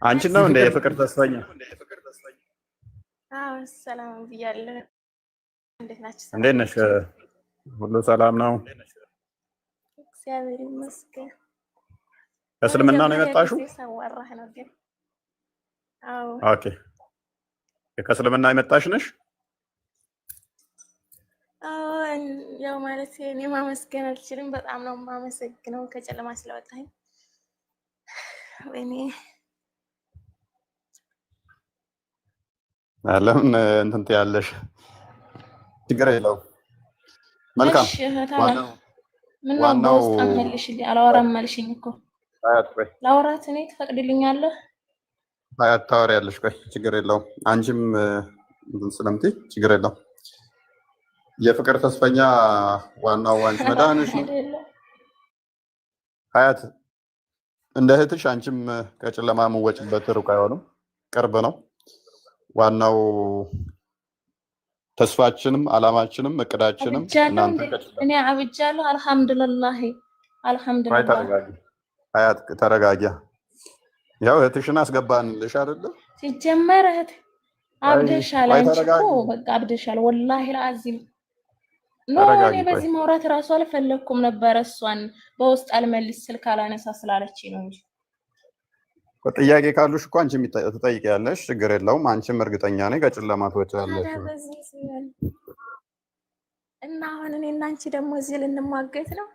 አንቺ ነው እንደ የፍቅር ተስፋኛ? አዎ ሰላም ብያለሁ። እንዴት ናችሁ? እንዴት ነሽ? ሁሉ ሰላም ነው? እግዚአብሔር ይመስገን። ከእስልምና ነው የመጣሽው? ሰዋራህ ነው ግን? አዎ። ኦኬ። ከእስልምና የመጣሽ ነሽ? አዎ ያው ማለት እኔ ማመስገን አልችልም። በጣም ነው የማመሰግነው ከጨለማ ስለወጣኝ። ወይኔ ለምን እንትን ትያለሽ? ችግር የለውም። መልካም። ዋናው መልሽልኝ። አላወራም አልሽኝ እኮ ላውራት። እኔ ትፈቅድልኛለህ? አያት ታወሪያለሽ። ቆይ ችግር የለውም። አንቺም እንትን ስለምትይ ችግር የለውም። የፍቅር ተስፈኛ ዋናው አንቺ መድኃኒትሽ ነው። ሀያት እንደ እህትሽ አንቺም ከጨለማ የምወጭበት ሩቅ አይሆንም፣ ቅርብ ነው። ዋናው ተስፋችንም አላማችንም እቅዳችንም እናንተ እኔ አብጃለሁ። አልሐምዱሊላህ አልሐምዱሊላህ። ሀያት ተረጋጊ። ያው እህትሽን አስገባንልሽ አይደለ? ሲጀመር እህት አብደሻል። አንቺ እኮ በቃ አብደሻል። ወላሂ ለአዚም ኖ እኔ በዚህ ማውራት እራሱ አልፈለኩም ነበር። እሷን በውስጥ አልመልስ ስልክ አላነሳ ስላለችኝ ነው እንጂ ጥያቄ ካሉሽ እኮ አንቺም ትጠይቂያለሽ። ችግር የለውም። አንቺም እርግጠኛ ነኝ ከጨለማ ትወጫለሽ። እና አሁን እኔ እና አንቺ ደግሞ እዚህ ልንሟገት ነው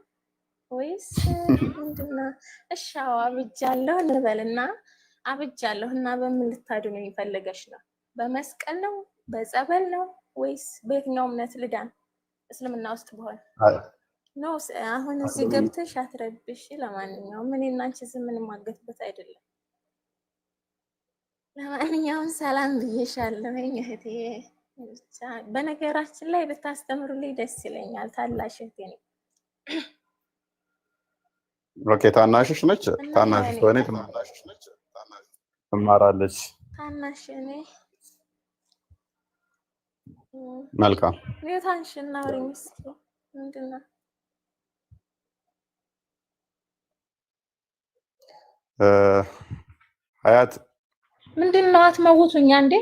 ወይስ ምንድን ነው? እሺ አዎ አብጃለሁ እንበልና አብጃለሁ እና በምን ልታድኑ ይፈልገሽ ነው? በመስቀል ነው? በጸበል ነው? ወይስ በየትኛው እምነት ልዳን? እስልምና ውስጥ በሆነ ነው። አሁን እዚህ ገብተሽ አትረብሽ። ለማንኛውም እኔ እና አንቺ ዝም የምንሟገትበት አይደለም። ለማንኛውም ሰላም ብዬሻለሁ እህቴ። በነገራችን ላይ ብታስተምሩልኝ ደስ ይለኛል። ታላሽ እህቴ ነኝ። ኦኬ። ታናሽሽ ነች? ታናሽሽ ሆነ ትማራለች ነች? ትማራለች። ታናሽ እኔ። መልካም። የታንሽና ወሬ ምስኪ ምንድን ነው? ሀያት ምንድን ነው? አትመውቱኛ እንዴ?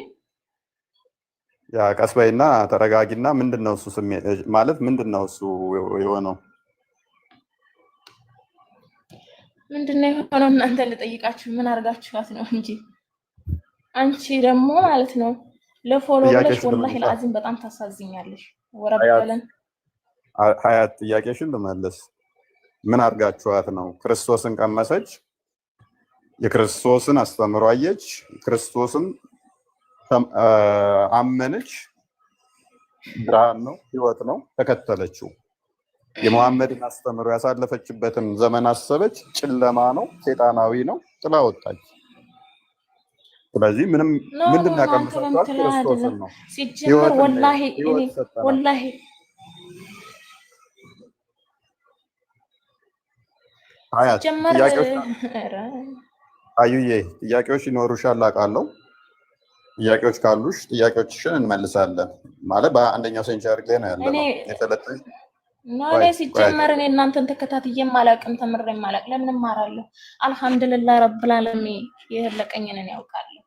ያ ቀስ በይና ተረጋጊና። ምንድን ነው እሱ ማለት ምንድን ነው እሱ የሆነው? ምንድን ነው የሆነው? እናንተ ልጠይቃችሁ ምን አድርጋችኋት ነው እንጂ አንቺ ደግሞ ማለት ነው ለፎሎ ብለሽ ወላሂ ለአዚም በጣም ታሳዝኛለሽ። ወረበለን ሀያት ጥያቄሽን ልመልስ። ምን አድርጋችኋት ነው? ክርስቶስን ቀመሰች፣ የክርስቶስን አስተምሮ አየች፣ ክርስቶስን አመነች። ብርሃን ነው፣ ህይወት ነው፣ ተከተለችው። የመሐመድን አስተምሮ ያሳለፈችበትን ዘመን አሰበች፣ ጨለማ ነው፣ ሴጣናዊ ነው፣ ጥላ ወጣች። ስለዚህ ምንም ምንድን ነው ያቀመሰችው? ክርስቶስን ነው። ሲጀመር ወላሂ ወላሂ ሀያት አዩዬ ጥያቄዎች ይኖሩሻል አውቃለሁ። ጥያቄዎች ካሉሽ ጥያቄዎችሽን እንመልሳለን። ማለት በአንደኛው ሴንቸሪ ላይ ነው ያለነው የተለጠኝ ነው። እኔ ሲጀመር እኔ እናንተን ተከታትዬም አላውቅም ተምሬም አላውቅም። ለምን እማራለሁ? አልሐምዱሊላህ ረብል ዓለሚን የለቀኝን እኔ ያውቃለሁ።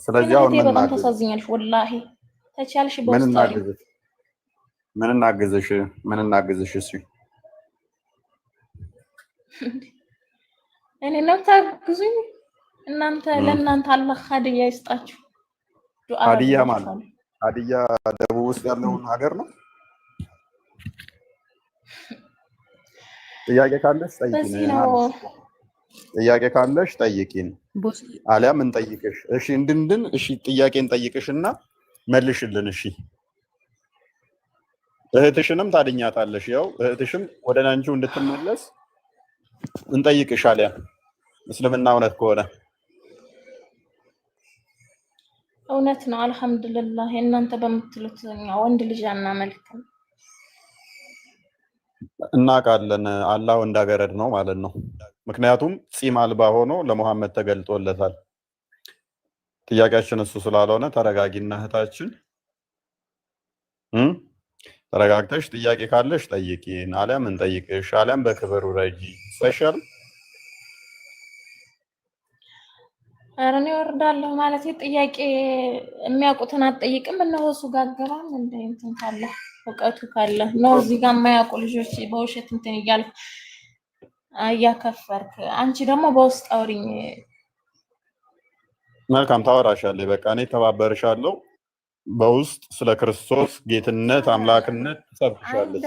ስለዚህ አሁን በጣም ተሳዝኛለሽ ወላሂ። ተቻልሽ ምን እናግዝሽ? እሺ እኔ ነው ታግዙኝ እናንተ። ለእናንተ አላህ ሀዲያ ይስጣችሁ። ሀዲያ ማለት ሀዲያ ደቡብ ውስጥ ያለውን ሀገር ነው። ጥያቄ ካለሽ ጠይቂኝ። ጥያቄ ካለሽ ጠይቂኝ፣ አሊያም እንጠይቅሽ። እሺ እንድንድን እሺ ጥያቄን ጠይቅሽና መልሽልን። እሺ እህትሽንም ታድኛታለሽ። ያው እህትሽም ወደ አንቺው እንድትመለስ እንጠይቅሽ። አሊያም እስልምና እውነት ከሆነ እውነት ነው። አልሐምዱሊላህ እናንተ በምትሉት ወንድ ልጅ አናመልክም። እናውቃለን። አላህ እንዳገረድ ነው ማለት ነው። ምክንያቱም ጺም አልባ ሆኖ ለሙሐመድ ተገልጦለታል። ጥያቄያችን እሱ ስላልሆነ ተረጋጊና እህታችን ተረጋግተሽ ጥያቄ ካለሽ ጠይቂን፣ አሊያም እንጠይቅሽ፣ አሊያም በክብር ውረጂ። ስፔሻል ኧረ እኔ እወርዳለሁ ማለት ጥያቄ የሚያውቁትን አትጠይቅም? እነሆ እሱ ጋር ገባም እንደ እንትን ካለ እውቀቱ ካለ ነው። እዚህ ጋር የማያውቁ ልጆች በውሸት እንትን እያልኩ እያከፈርክ፣ አንቺ ደግሞ በውስጥ አውሪኝ። መልካም ታወራሻለች። በቃ እኔ ተባበርሻለሁ። በውስጥ ስለ ክርስቶስ ጌትነት አምላክነት ትሰብክሻለች።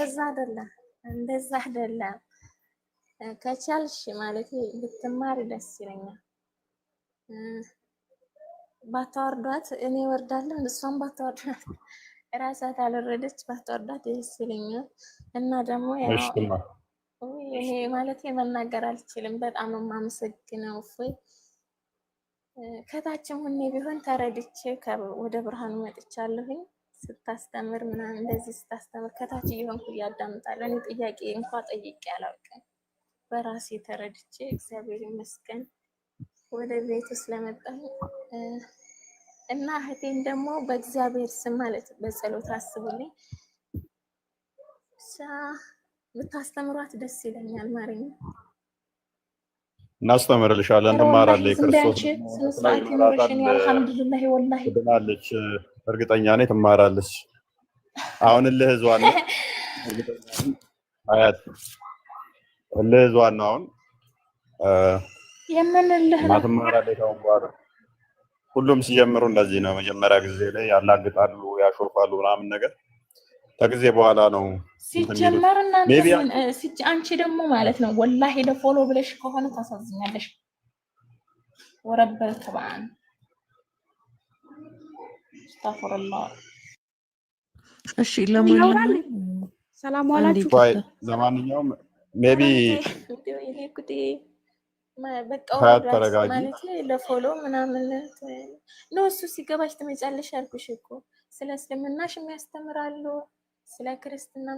እንደዛ አይደለም። ከቻልሽ ማለት ብትማሪ ደስ ይለኛል። ባታወርዷት እኔ ወርዳለሁ፣ እሷም ባታወርዷት እራሳት አልወረደች ባታወርዷት ደስ ይለኛል። እና ደግሞ ያው ይሄ ማለት መናገር አልችልም። በጣም ነው የማመሰግነው። እፎይ ከታችም ሁኔ ቢሆን ተረድቼ ወደ ብርሃኑ መጥቻለሁኝ። ስታስተምር ምናምን እንደዚህ ስታስተምር ከታች እየሆንኩ እያዳምጣለሁ። እኔ ጥያቄ እንኳ ጠይቄ አላውቅም። በራሴ ተረድቼ እግዚአብሔር ይመስገን ወደ ቤቱ ስለመጣሁ እና እህቴን ደግሞ በእግዚአብሔር ስም ማለት በጸሎት አስቡልኝ። ብታስተምሯት ደስ ይለኛል። ማርያም እናስተምርልሻለን፣ ትማራለች። ክርስቶስ አልሐምዱሊላህ ወላሂ ትድናለች፣ እርግጠኛ ነኝ ትማራለች። አሁን እልህ ይዟል ነው አያት እልህ ይዟል ነው አሁን የምንልህ ነው ትማራለች። አሁን በኋላ ሁሉም ሲጀምሩ እንደዚህ ነው። መጀመሪያ ጊዜ ላይ ያላግጣሉ፣ ያሾፋሉ ምናምን ነገር ከጊዜ በኋላ ነው ሲጀመር። እናንተ አንቺ ደግሞ ማለት ነው ወላሂ ለፎሎ ብለሽ ከሆነ ታሳዝኛለሽ። ወረበል ተባን አስተግፍሩላህ። እሺ ለማንኛውም ሰላም ዋላችሁ። ለማንኛውም ሜቢ በቃ ማለት ለፎሎ ምናምን ነው። እሱ ሲገባሽ ትመጫለሽ አልኩሽ እኮ። ስለ እስልምናሽ የሚያስተምራሉ፣ ስለ ክርስትና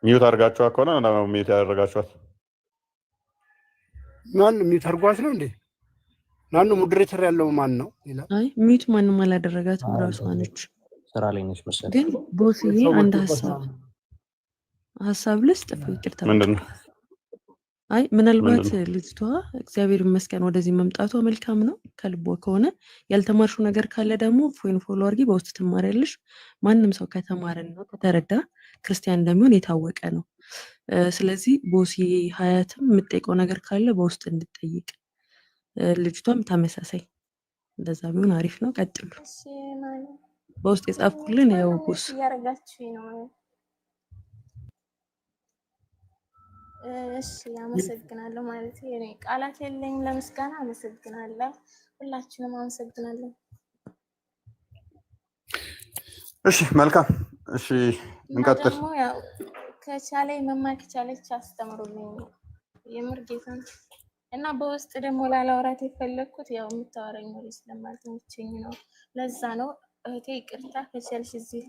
ሚዩት አድርጋችኋት ከሆነ ነው ሚዩት ያደረጋችኋት። ማን ሚዩት አድርጓት ነው እንዴ? ማን ነው ሞዴሬተር ያለው? ማን ነው? አይ ሚዩት ማንም አላደረጋትም፣ ራሷ ነች። ስራ ላይ ነች መሰለኝ። ግን ቦስዬ አንድ ሀሳብ ልስጥ። ይቅርታ ምንድነው? አይ ምናልባት ልጅቷ እግዚአብሔር ይመስገን ወደዚህ መምጣቷ መልካም ነው ከልቧ ከሆነ። ያልተማርሹ ነገር ካለ ደግሞ ፎይን ፎሎ አድርጊ፣ በውስጥ ትማሪያለሽ። ማንም ሰው ከተማረና ከተረዳ ክርስቲያን እንደሚሆን የታወቀ ነው። ስለዚህ ቦስዬ ሀያትም የምጠይቀው ነገር ካለ በውስጥ እንድጠይቅ፣ ልጅቷም ተመሳሳይ እንደዛ ቢሆን አሪፍ ነው። ቀጥሉ። በውስጥ የጻፍኩልን ያው ቦስ ያረጋችሁ ነው። እሺ አመሰግናለሁ። ማለት እኔ ቃላት የለኝም ለምስጋና። አመሰግናለሁ፣ ሁላችንም አመሰግናለሁ። እሺ መልካም። እሺ እንቀጥል። ደግሞ ያው ከቻለኝ መማር ከቻለች አስተምሩልኝ የምር ጌታን። እና በውስጥ ደግሞ ላላወራት የፈለግኩት ያው የምታወራኝ ወሬ ስለማልተመቸኝ ነው። ለዛ ነው እህቴ ይቅርታ። ከቻልሽ እዚህ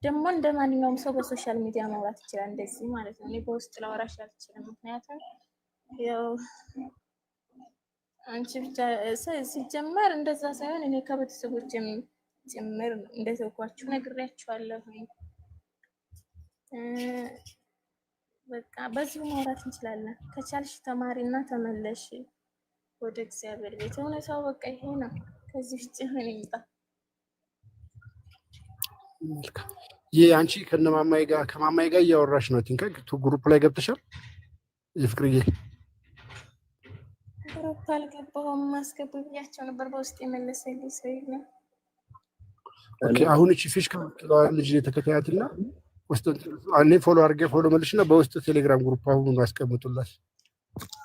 ደግሞ እንደ ማንኛውም ሰው በሶሻል ሚዲያ ማውራት ይችላል፣ እንደዚህ ማለት ነው። እኔ በውስጥ ላወራሽ አልችልም፣ ምክንያቱም ያው አንቺ ብቻ ሲጀመር እንደዛ ሳይሆን እኔ ከቤተሰቦቼም ጭምር እንደተውኳችሁ ነግሬያችኋለሁ። በቃ በዚሁ ማውራት እንችላለን። ከቻልሽ ተማሪና ተመለሽ ወደ እግዚአብሔር ቤት። እውነታው በቃ ይሄ ነው። ከዚህ ውጭ ምን ይምጣ? ይህ አንቺ ከነማማይ ጋር ከማማይ ጋር እያወራሽ ነው። ቲንካ ግሩፕ ላይ ገብተሻል? የፍቅርዬ ግሩፕ አልገባሁም። ማስገቡ ብያቸው ነበር፣ በውስጥ የመለሰልኝ ሰው የለም። ኦኬ አሁን እቺ ፊሽ ልጅ ተከታያትና ውስጥ እኔ ፎሎ አድርጌ ፎሎ መልሽና በውስጥ ቴሌግራም ግሩፕ አሁን አስቀምጡላት።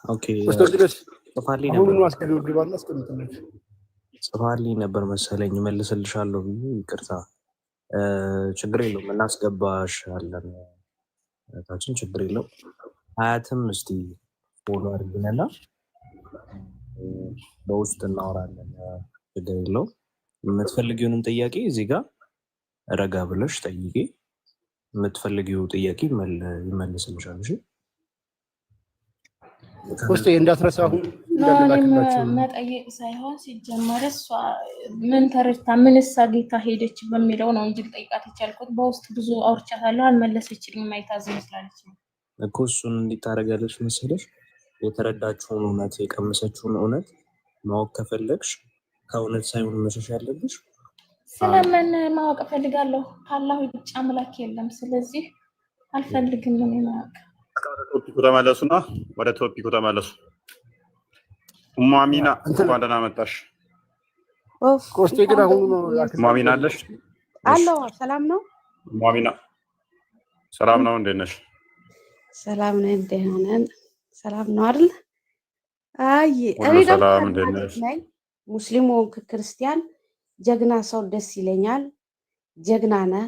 ኦኬ ውስጥ ድረስ ጽፋልኝ ነበር። ነበር አስቀምጡልኝ አስቀምጡላት። ጽፋልኝ ነበር መሰለኝ። መልስልሻለሁ ብዬ ይቅርታ። ችግር የለውም እናስገባሻለን። ታችን ችግር የለውም። ሀያትም እስቲ ፎሎ አድርግንና በውስጥ እናወራለን። ችግር የለውም። የምትፈልጊውንም ጥያቄ እዚህ ጋር ረጋ ብለሽ ጠይቄ የምትፈልጊው ጥያቄ ይመልስልሻል። እሺ ውስጥ እንዳትረሳ። አሁን መጠየቅ ሳይሆን ሲጀመር እሷ ምን ተረድታ ምንስ አግኝታ ሄደች በሚለው ነው እንጂ ጠይቃት የቻልኩት። በውስጥ ብዙ አውርቻታለሁ፣ አልመለሰችልኝም። አይታዝ መስላለች ነው እኮ እሱን እንዲታረጋለች መሰለሽ። የተረዳችውን እውነት የቀመሰችውን እውነት ማወቅ ከፈለግሽ ከእውነት ሳይሆን መሸሽ ያለብሽ ስለምን ማወቅ እፈልጋለሁ? ከአላህ ውጭ አምላክ የለም። ስለዚህ አልፈልግም ምን ማወቅ። ቶፒኩ ተመለሱና ወደ ቶፒኩ ተመለሱ። ኡሙ አሚና እንኳን ደህና መጣሽ። ኮስቴ ግን አሁን ነው ኡሙ አሚና አለሽ? አለው። ሰላም ነው? ኡሙ አሚና ሰላም ነው? እንዴት ነሽ? ሰላም ነን፣ ደህና ነን። ሰላም ነው አይደል? አይ እኔ ሰላም እንዴት ነሽ? ሙስሊም ወንክ ክርስቲያን ጀግና ሰው ደስ ይለኛል። ጀግና ነህ።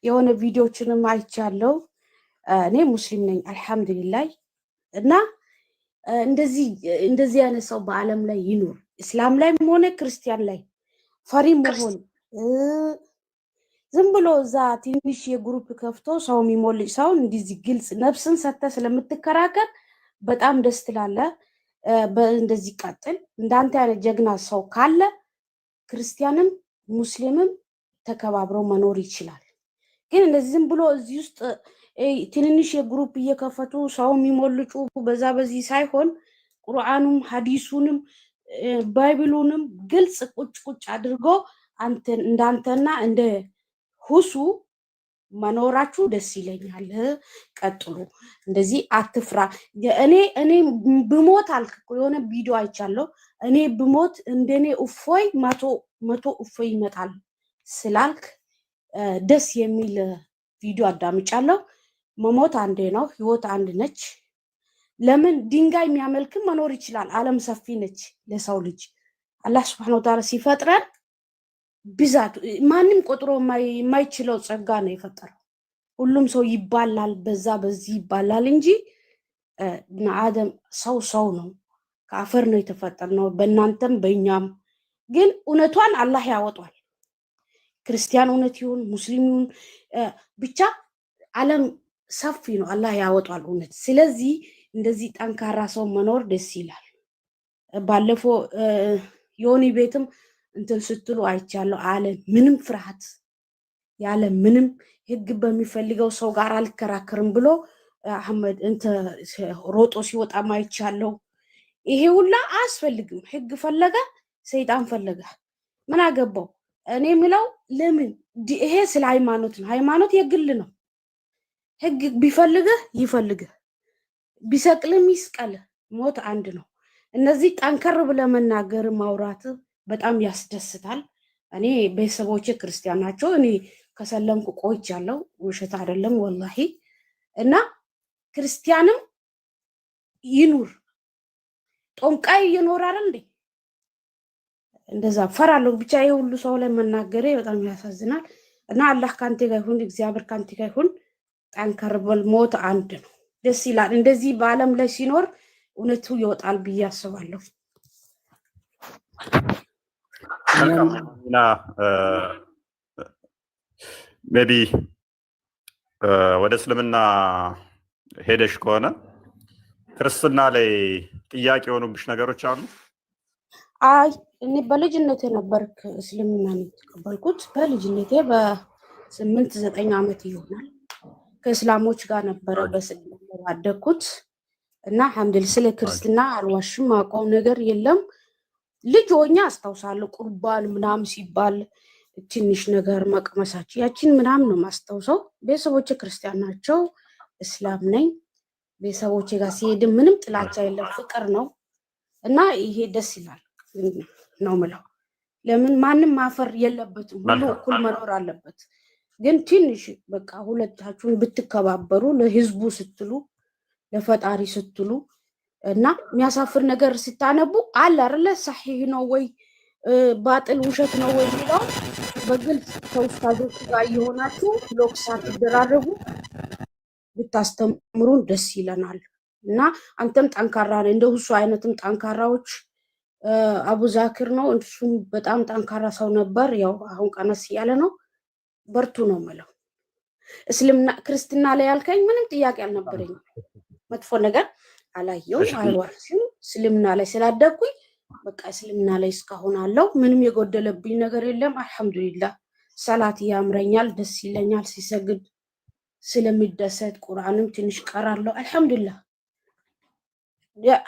የሆነ ቪዲዮዎችንም አይቻለሁ። እኔ ሙስሊም ነኝ አልሐምዱሊላህ። እና እንደዚህ አይነት ሰው በአለም ላይ ይኑር። እስላም ላይም ሆነ ክርስቲያን ላይ ፈሪ መሆን ዝም ብሎ እዛ ትንሽ የግሩፕ ከፍቶ ሰው የሚሞልጭ ሰው እንደዚህ ግልጽ ነፍስን ሰተ ስለምትከራከር በጣም ደስ ትላለህ። እንደዚህ ቀጥል። እንዳንተ አይነት ጀግና ሰው ካለ ክርስቲያንም ሙስሊምም ተከባብረው መኖር ይችላል። ግን እንደዚህ ዝም ብሎ እዚህ ውስጥ ትንንሽ የግሩፕ እየከፈቱ ሰው የሚሞልጩ በዛ በዚህ ሳይሆን ቁርአኑም ሐዲሱንም ባይብሉንም ግልጽ ቁጭ አድርጎ እንዳንተና እንደ ሁሱ መኖራችሁ ደስ ይለኛል። ቀጥሉ። እንደዚህ አትፍራ። እኔ ብሞት አልክ የሆነ ቪዲዮ አይቻለሁ። እኔ ብሞት እንደኔ እፎይ መቶ እፎይ ይመጣል ስላልክ ደስ የሚል ቪዲዮ አዳምጫለሁ። መሞት አንዴ ነው፣ ህይወት አንድ ነች። ለምን ድንጋይ የሚያመልክም መኖር ይችላል። ዓለም ሰፊ ነች ለሰው ልጅ። አላህ Subhanahu Wa Ta'ala ሲፈጥረን ብዛት ማንም ቆጥሮ የማይችለው ጸጋ ነው የፈጠረው። ሁሉም ሰው ይባላል፣ በዛ በዚህ ይባላል እንጂ አደም ሰው ነው። ከአፈር ነው የተፈጠርነው፣ በእናንተም በእኛም። ግን እውነቷን አላህ ያወጣል። ክርስቲያን እውነት ይሁን ሙስሊም ይሁን ብቻ ዓለም ሰፊ ነው፣ አላህ ያወጣል እውነት። ስለዚህ እንደዚህ ጠንካራ ሰው መኖር ደስ ይላል። ባለፈው ዮኒ ቤትም እንትን ስትሉ አይቻለሁ። አለ ምንም ፍርሃት ያለ ምንም ህግ በሚፈልገው ሰው ጋር አልከራከርም ብሎ አህመድ ሮጦ ሲወጣ አይቻለሁ። ይሄ ሁላ አያስፈልግም። ህግ ፈለገ ሰይጣን ፈለገ ምን አገባው? እኔ ምለው ለምን ይሄ ስለ ሃይማኖት ነው። ሃይማኖት የግል ነው። ህግ ቢፈልግህ ይፈልግህ፣ ቢሰቅልም ይስቀል፣ ሞት አንድ ነው። እነዚህ ጠንከር ብለህ መናገር ማውራት በጣም ያስደስታል። እኔ ቤተሰቦቼ ክርስቲያን ናቸው። እኔ ከሰለምኩ ቆይቻለሁ፣ ውሸት አይደለም ወላሂ። እና ክርስቲያንም ይኑር ጦንቃይ ይኖራል እንዴ? እንደዛ ፈራለሁ። ብቻ ይሄ ሁሉ ሰው ላይ መናገሬ በጣም ያሳዝናል። እና አላህ ካንተ ጋር ይሁን፣ እግዚአብሔር ካንተ ጋር ይሁን። ጠንከር በል፣ ሞት አንድ ነው። ደስ ይላል። እንደዚህ በአለም ላይ ሲኖር እውነቱ ይወጣል ብዬ አስባለሁ። ሜቢ ወደ እስልምና ሄደሽ ከሆነ ክርስትና ላይ ጥያቄ የሆኑብሽ ነገሮች አሉ? አይ እኔ በልጅነቴ ነበርክ እስልምና የተቀበልኩት። በልጅነቴ በ8-9 ዓመት ይሆናል። ከእስላሞች ጋር ነበረ በስልምና ያደግኩት እና አልሐምዱሊላህ ስለ ክርስትና አልዋሽም፣ አውቀው ነገር የለም። ልጅ ሆኜ አስታውሳለሁ ቁርባን ምናምን ሲባል ትንሽ ነገር መቅመሳቸው ያችን ምናምን ነው ማስታውሰው። ቤተሰቦቼ ክርስቲያን ናቸው፣ እስላም ነኝ። ቤተሰቦቼ ጋር ሲሄድ ምንም ጥላቻ የለም፣ ፍቅር ነው እና ይሄ ደስ ይላል ነው ምለው። ለምን ማንም ማፈር የለበትም፣ ሁሉ እኩል መኖር አለበት። ግን ትንሽ በቃ ሁለታችሁን ብትከባበሩ ለህዝቡ ስትሉ ለፈጣሪ ስትሉ እና የሚያሳፍር ነገር ስታነቡ አለ አይደለ ሰሂህ ነው ወይ ባጥል ውሸት ነው ወይ ብለው በግልጽ ከኡስታዞች ጋር የሆናችሁ ብሎክ ሳትደራረቡ ብታስተምሩን ደስ ይለናል። እና አንተም ጠንካራ ነህ፣ እንደ ሁሱ አይነትም ጠንካራዎች አቡ ዛክር ነው፣ እሱም በጣም ጠንካራ ሰው ነበር። ያው አሁን ቀነስ ያለ ነው። በርቱ ነው ማለት። እስልምና ክርስትና ላይ ያልከኝ ምንም ጥያቄ አልነበረኝም። መጥፎ ነገር አላየሁም፣ አይዋሽም። እስልምና ላይ ስላደግኩኝ በቃ እስልምና ላይ እስካሁን አለው። ምንም የጎደለብኝ ነገር የለም። አልሐምዱሊላህ ሰላት ያምረኛል፣ ደስ ይለኛል። ሲሰግድ ስለሚደሰት ቁርአንም ትንሽ ቀራለሁ። አልሐምዱሊላህ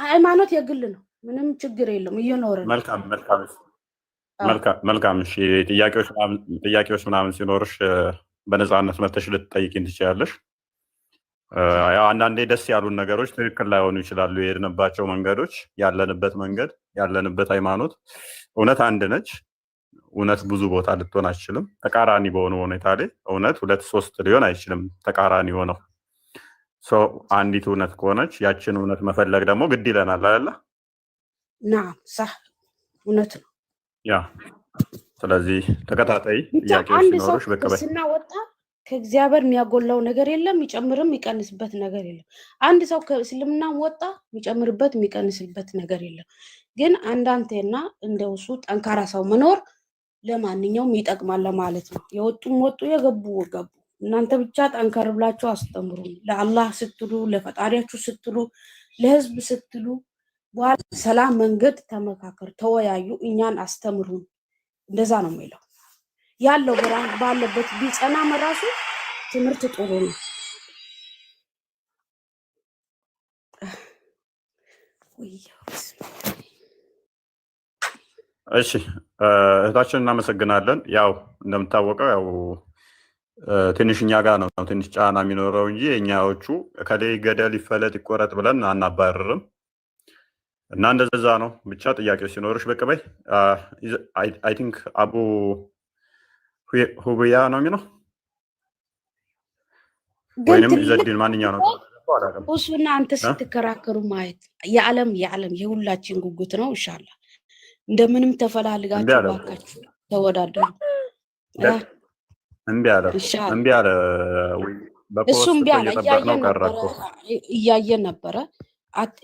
ሃይማኖት የግል ነው። ምንም ችግር የለም። እየኖረ ነው። መልካም። እሺ ጥያቄዎች ምናምን ሲኖርሽ በነፃነት መተሽ ልትጠይቂኝ ትችያለሽ። ያው አንዳንዴ ደስ ያሉን ነገሮች ትክክል ላይሆኑ ይችላሉ። የሄድንባቸው መንገዶች፣ ያለንበት መንገድ፣ ያለንበት ሃይማኖት እውነት አንድ ነች። እውነት ብዙ ቦታ ልትሆን አይችልም። ተቃራኒ በሆነ ሁኔታ ላይ እውነት 2-3 ሊሆን አይችልም። ተቃራኒ ሆነው አንዲት እውነት ከሆነች ያችን እውነት መፈለግ ደግሞ ግድ ይለናል አይደለ? ናም صح እውነት ነው። ያ ስለዚህ ተከታታይ ጥያቄዎች ሲኖሩሽ በቀበይ ስናወጣ ከእግዚአብሔር የሚያጎላው ነገር የለም፣ የሚጨምርም የሚቀንስበት ነገር የለም። አንድ ሰው ከእስልምና ወጣ የሚጨምርበት የሚቀንስበት ነገር የለም። ግን አንዳንቴና እንደውሱ ጠንካራ ሰው መኖር ለማንኛውም ይጠቅማል ለማለት ነው። የወጡም ወጡ፣ የገቡ ገቡ። እናንተ ብቻ ጠንከር ብላችሁ አስተምሩ። ለአላህ ስትሉ፣ ለፈጣሪያችሁ ስትሉ፣ ለህዝብ ስትሉ በኋላ ሰላም መንገድ ተመካከር፣ ተወያዩ፣ እኛን አስተምሩን። እንደዛ ነው የሚለው ያለው ባለበት ቢጸና መራሱ ትምህርት ጥሩ ነው። እሺ እህታችን እናመሰግናለን። ያው እንደምታወቀው ያው ትንሽ እኛ ጋር ነው ትንሽ ጫና የሚኖረው እንጂ እኛዎቹ ከላይ ገደል ይፈለጥ ይቆረጥ ብለን አናባርርም እና እንደዛ ነው። ብቻ ጥያቄው ሲኖርሽ በቀበይ አይ ቲንክ አቡ ሁብያ ነው የሚለው ወይንም ዘዲን ማንኛው ነው እሱና አንተ ስትከራከሩ ማየት የዓለም የሁላችን ጉጉት ነው። ኢንሻአላህ እንደምንም ተፈላልጋችሁ ባካችሁ ተወዳደሩ። እምቢ አለ እሱም ቢያለ እያየን ነበረ።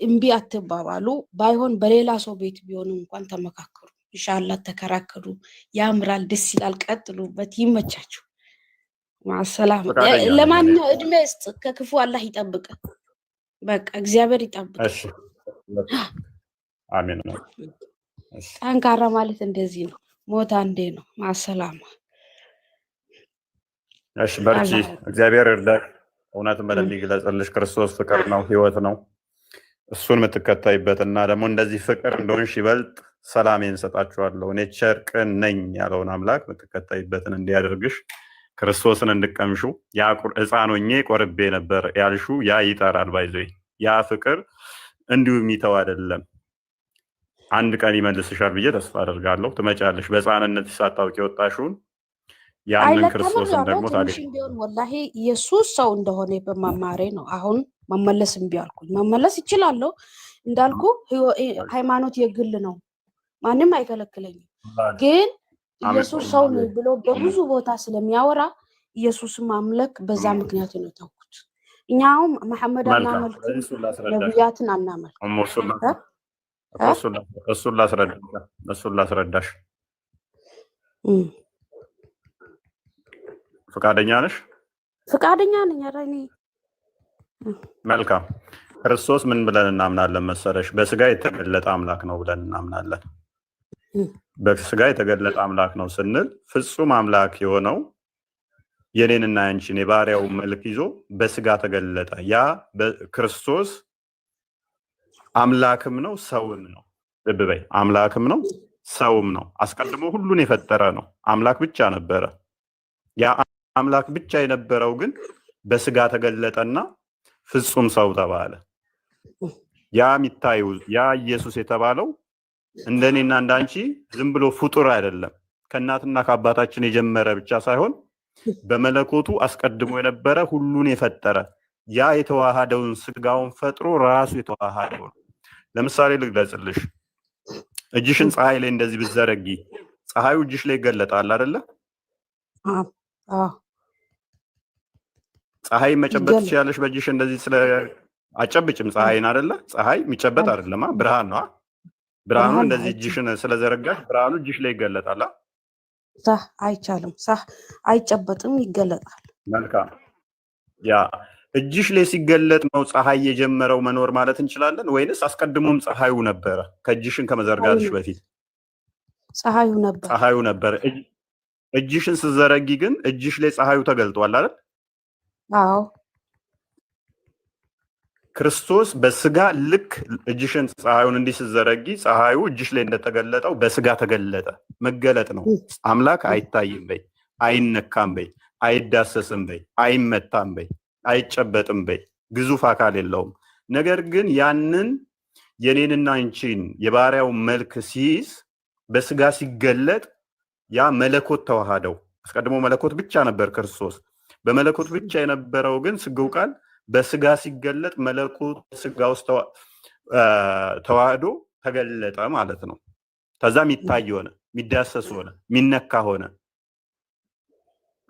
እምቢ አትባባሉ። ባይሆን በሌላ ሰው ቤት ቢሆንም እንኳን ተመካከሩ። ኢንሻአላህ ተከራከሩ። ያምራል፣ ደስ ይላል። ቀጥሉበት፣ ይመቻችሁ። ማሰላም ለማንኛው እድሜ ውስጥ ከክፉ አላህ ይጠብቅ። በቃ እግዚአብሔር ይጠብቅ። እሺ አሜን ነው። ጠንካራ ማለት እንደዚህ ነው። ሞት አንዴ ነው። ማሰላም እሺ በርቺ፣ እግዚአብሔር ይርዳሽ። እውነትን በደንብ ይግለጽልሽ። ክርስቶስ ፍቅር ነው፣ ህይወት ነው። እሱን የምትከታይበትና ደግሞ እንደዚህ ፍቅር እንደሆንሽ ይበልጥ ሰላሜን ሰጣችኋለሁ እኔ ቸር ቅን ነኝ ያለውን አምላክ የምትከታይበትን እንዲያደርግሽ ክርስቶስን እንድቀምሹ ያ ሕፃን ሆኜ ቆርቤ ነበር ያልሹ ያ ይጠራል። ባይዘይ ያ ፍቅር እንዲሁ የሚተው አይደለም። አንድ ቀን ይመልስሻል ብዬ ተስፋ አደርጋለሁ። ትመጫለሽ። በሕፃንነት ሳታውቂ የወጣሽውን ያንን ክርስቶስን ደግሞ ታዲያ ቢሆን ወላሂ ኢየሱስ ሰው እንደሆነ በመማሬ ነው። አሁን መመለስ እምቢ አልኩኝ። መመለስ ይችላለሁ እንዳልኩ ሃይማኖት የግል ነው፣ ማንም አይከለክለኝም። ግን ኢየሱስ ሰው ነው ብሎ በብዙ ቦታ ስለሚያወራ ኢየሱስ ማምለክ በዛ ምክንያት ነው ተውኩት። እኛውም መሐመድ አናመልክ፣ ነብያትን አናመልክ። እሱን ላስረዳሽ። ፈቃደኛ ነሽ? ፈቃደኛ ነኝ። ኧረ እኔ መልካም። ክርስቶስ ምን ብለን እናምናለን መሰለሽ? በስጋ የተገለጠ አምላክ ነው ብለን እናምናለን። በስጋ የተገለጠ አምላክ ነው ስንል ፍጹም አምላክ የሆነው የኔንና ያንቺን የባሪያው መልክ ይዞ በስጋ ተገለጠ። ያ ክርስቶስ አምላክም ነው ሰውም ነው። ልብ በይ፣ አምላክም ነው ሰውም ነው። አስቀድሞ ሁሉን የፈጠረ ነው። አምላክ ብቻ ነበረ። ያ አምላክ ብቻ የነበረው ግን በስጋ ተገለጠና ፍጹም ሰው ተባለ። ያ የሚታዩ ያ ኢየሱስ የተባለው እንደኔና እንዳንቺ ዝም ብሎ ፍጡር አይደለም። ከእናትና ከአባታችን የጀመረ ብቻ ሳይሆን በመለኮቱ አስቀድሞ የነበረ ሁሉን የፈጠረ ያ የተዋሃደውን ስጋውን ፈጥሮ ራሱ የተዋሃደው ነው። ለምሳሌ ልግለጽልሽ። እጅሽን ፀሐይ ላይ እንደዚህ ብትዘረጊ ፀሐዩ እጅሽ ላይ ይገለጣል አይደለ? ፀሐይ መጨበጥ ትችያለሽ በእጅሽ እንደዚህ ስለ አጨብጭም ፀሐይን አይደለ? ፀሐይ የሚጨበጥ አይደለም፣ ብርሃን ነው። ብርሃኑ እንደዚህ እጅሽን ስለዘረጋሽ ብርሃኑ እጅሽ ላይ ይገለጣል። ሳህ አይቻልም፣ ሳህ አይጨበጥም፣ ይገለጣል። መልካም። ያ እጅሽ ላይ ሲገለጥ ነው ፀሐይ የጀመረው መኖር ማለት እንችላለን ወይንስ አስቀድሞም ፀሐዩ ነበረ? ከእጅሽን ከመዘርጋትሽ በፊት ፀሐዩ ነበረ። እጅሽን ስትዘረጊ ግን እጅሽ ላይ ፀሐዩ ተገልጧል አይደል? አዎ። ክርስቶስ በስጋ ልክ እጅሽን ፀሐዩን እንዲህ ስትዘረጊ ፀሐዩ እጅሽ ላይ እንደተገለጠው በስጋ ተገለጠ። መገለጥ ነው። አምላክ አይታይም በይ፣ አይነካም በይ፣ አይዳሰስም በይ፣ አይመታም በይ፣ አይጨበጥም በይ፣ ግዙፍ አካል የለውም። ነገር ግን ያንን የኔንና አንቺን የባሪያው መልክ ሲይዝ በስጋ ሲገለጥ ያ መለኮት ተዋሃደው። አስቀድሞ መለኮት ብቻ ነበር ክርስቶስ። በመለኮት ብቻ የነበረው ግን ስግው ቃል በስጋ ሲገለጥ መለኮት ስጋ ውስጥ ተዋህዶ ተገለጠ ማለት ነው። ከዛ የሚታይ ሆነ፣ የሚዳሰስ ሆነ፣ የሚነካ ሆነ።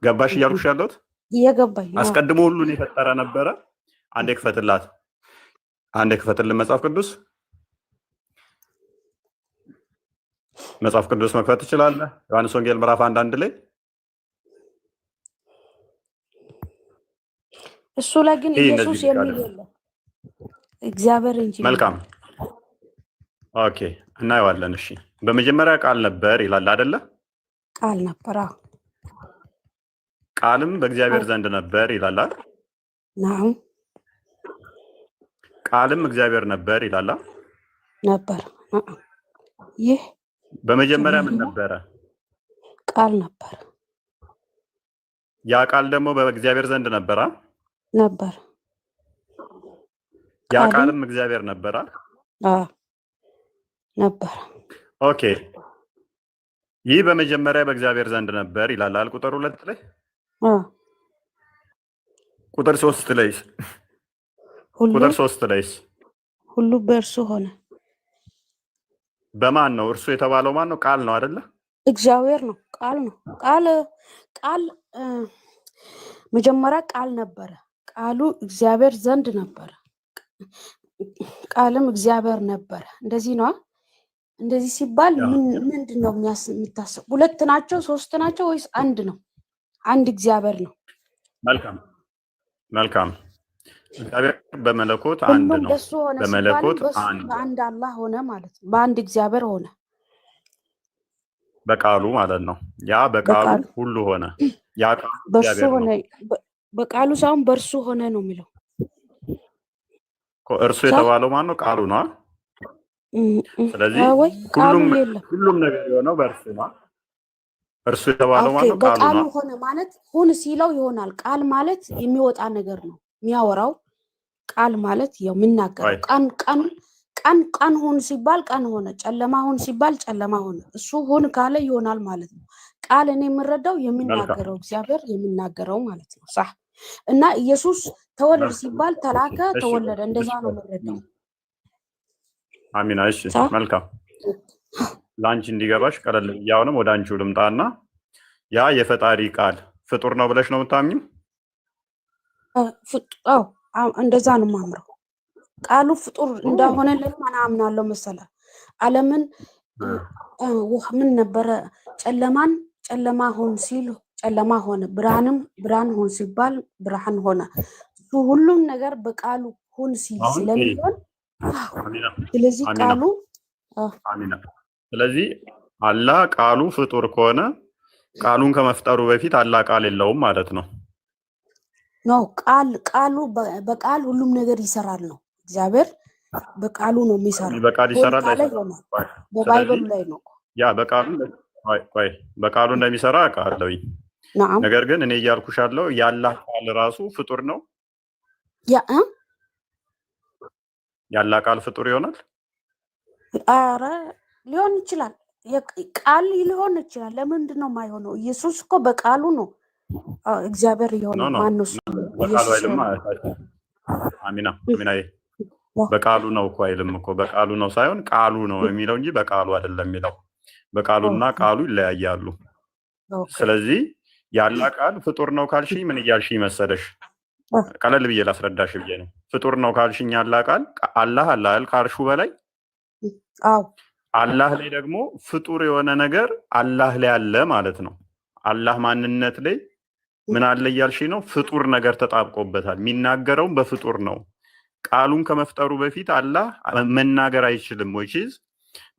ገባሽ እያልኩሽ ያለሁት? እየገባኝ። አስቀድሞ ሁሉን የፈጠረ ነበረ። አንዴ ክፈትላት፣ አንዴ ክፈትልን መጽሐፍ ቅዱስ። መጽሐፍ ቅዱስ መክፈት ትችላለህ? ዮሐንስ ወንጌል ምዕራፍ 1 ላይ እሱ ላይ ግን ኢየሱስ የሚል የለም እግዚአብሔር እንጂ። መልካም ኦኬ፣ እናየዋለን። እሺ በመጀመሪያ ቃል ነበር ይላል አይደለ? ቃል ነበር። ቃልም በእግዚአብሔር ዘንድ ነበር ይላል አይደል? ናው ቃልም እግዚአብሔር ነበር ይላል ነበር። ይህ በመጀመሪያ ምን ነበረ? ቃል ነበር። ያ ቃል ደግሞ በእግዚአብሔር ዘንድ ነበረ ነበር። ያ ቃልም እግዚአብሔር ነበረ ነበር። ኦኬ፣ ይህ በመጀመሪያ በእግዚአብሔር ዘንድ ነበር ይላል ቁጥር 2 ላይ። ቁጥር 3 ላይ ቁጥር 3 ላይ ሁሉ በእርሱ ሆነ። በማን ነው እርሱ የተባለው? ማን ነው? ቃል ነው አይደለ? እግዚአብሔር ነው። ቃል ነው። ቃል መጀመሪያ ቃል ነበረ። ቃሉ እግዚአብሔር ዘንድ ነበረ። ቃልም እግዚአብሔር ነበረ። እንደዚህ ነው። እንደዚህ ሲባል ምንድን ነው የሚታሰብ? ሁለት ናቸው? ሶስት ናቸው? ወይስ አንድ ነው? አንድ እግዚአብሔር ነው። መልካም መልካም። እግዚአብሔር በመለኮት አንድ ነው። በመለኮት አንድ፣ በአንድ አላህ ሆነ ማለት ነው። በአንድ እግዚአብሔር ሆነ በቃሉ ማለት ነው። ያ በቃሉ ሁሉ ሆነ። ያ ቃሉ በሱ ሆነ። በቃሉ ሳይሆን በእርሱ ሆነ ነው የሚለው። እርሱ የተባለው ማን ነው? ቃሉ ነው። ስለዚህ ሁሉም ነገር የሆነው በእርሱ ነው። እርሱ የተባለው ማን ነው? ቃሉ ነው። ሆነ ማለት ሁን ሲለው ይሆናል። ቃል ማለት የሚወጣ ነገር ነው፣ የሚያወራው። ቃል ማለት ያው የሚናገረው ቀን ሁን ሲባል ቀን ሆነ፣ ጨለማ ሁን ሲባል ጨለማ ሆነ። እሱ ሁን ካለ ይሆናል ማለት ነው። ቃል እኔ የምረዳው የሚናገረው እግዚአብሔር የሚናገረው ማለት ነው። ሳ እና ኢየሱስ ተወለደ ሲባል ተላከ፣ ተወለደ። እንደዛ ነው የምረዳው። አሚና። እሺ መልካም። ለአንቺ እንዲገባሽ ቀለል ብያውንም ወደ አንቺው ልምጣና ያ የፈጣሪ ቃል ፍጡር ነው ብለሽ ነው የምታምኚው? አዎ እንደዛ ነው የማምረው። ቃሉ ፍጡር እንደሆነ ለምን አምናለሁ መሰለህ? ዓለምን ምን ነበረ? ጨለማን ጨለማ ሆን ሲል ጨለማ ሆነ፣ ብርሃንም ብርሃን ሆን ሲባል ብርሃን ሆነ። እሱ ሁሉም ነገር በቃሉ ሁን ሲል ስለሚሆን ስለዚህ ቃሉ አሚና። ስለዚህ አላህ ቃሉ ፍጡር ከሆነ ቃሉን ከመፍጠሩ በፊት አላህ ቃል የለውም ማለት ነው። ነው ቃሉ በቃል ሁሉም ነገር ይሰራል ነው። እግዚአብሔር በቃሉ ነው የሚሰራው። በቃል ይሰራል። በባይብል ላይ ነው ያ በቃሉ እንደሚሰራ አውቃለሁ። ነገር ግን እኔ እያልኩሽ ያለው የአላህ ቃል ራሱ ፍጡር ነው። የአላህ ቃል ፍጡር ይሆናል? ኧረ ሊሆን ይችላል። ቃል ሊሆን ይችላል። ለምንድን ነው የማይሆነው? ኢየሱስ እኮ በቃሉ ነው እግዚአብሔር የሆነ ማነው? አሚና በቃሉ ነው እኮ አይልም እኮ። በቃሉ ነው ሳይሆን ቃሉ ነው የሚለው እንጂ በቃሉ አይደለም የሚለው። በቃሉና ቃሉ ይለያያሉ። ስለዚህ ያላ ቃል ፍጡር ነው ካልሽኝ ምን እያልሽኝ መሰለሽ? ቀለል ብዬ ላስረዳሽ ብዬ ነው። ፍጡር ነው ካልሽኝ ያላ ቃል አላህ ካልሹ በላይ አላህ ላይ ደግሞ ፍጡር የሆነ ነገር አላህ ላይ አለ ማለት ነው። አላህ ማንነት ላይ ምን አለ እያልሽኝ ነው? ፍጡር ነገር ተጣብቆበታል። የሚናገረውም በፍጡር ነው። ቃሉን ከመፍጠሩ በፊት አላህ መናገር አይችልም ወይ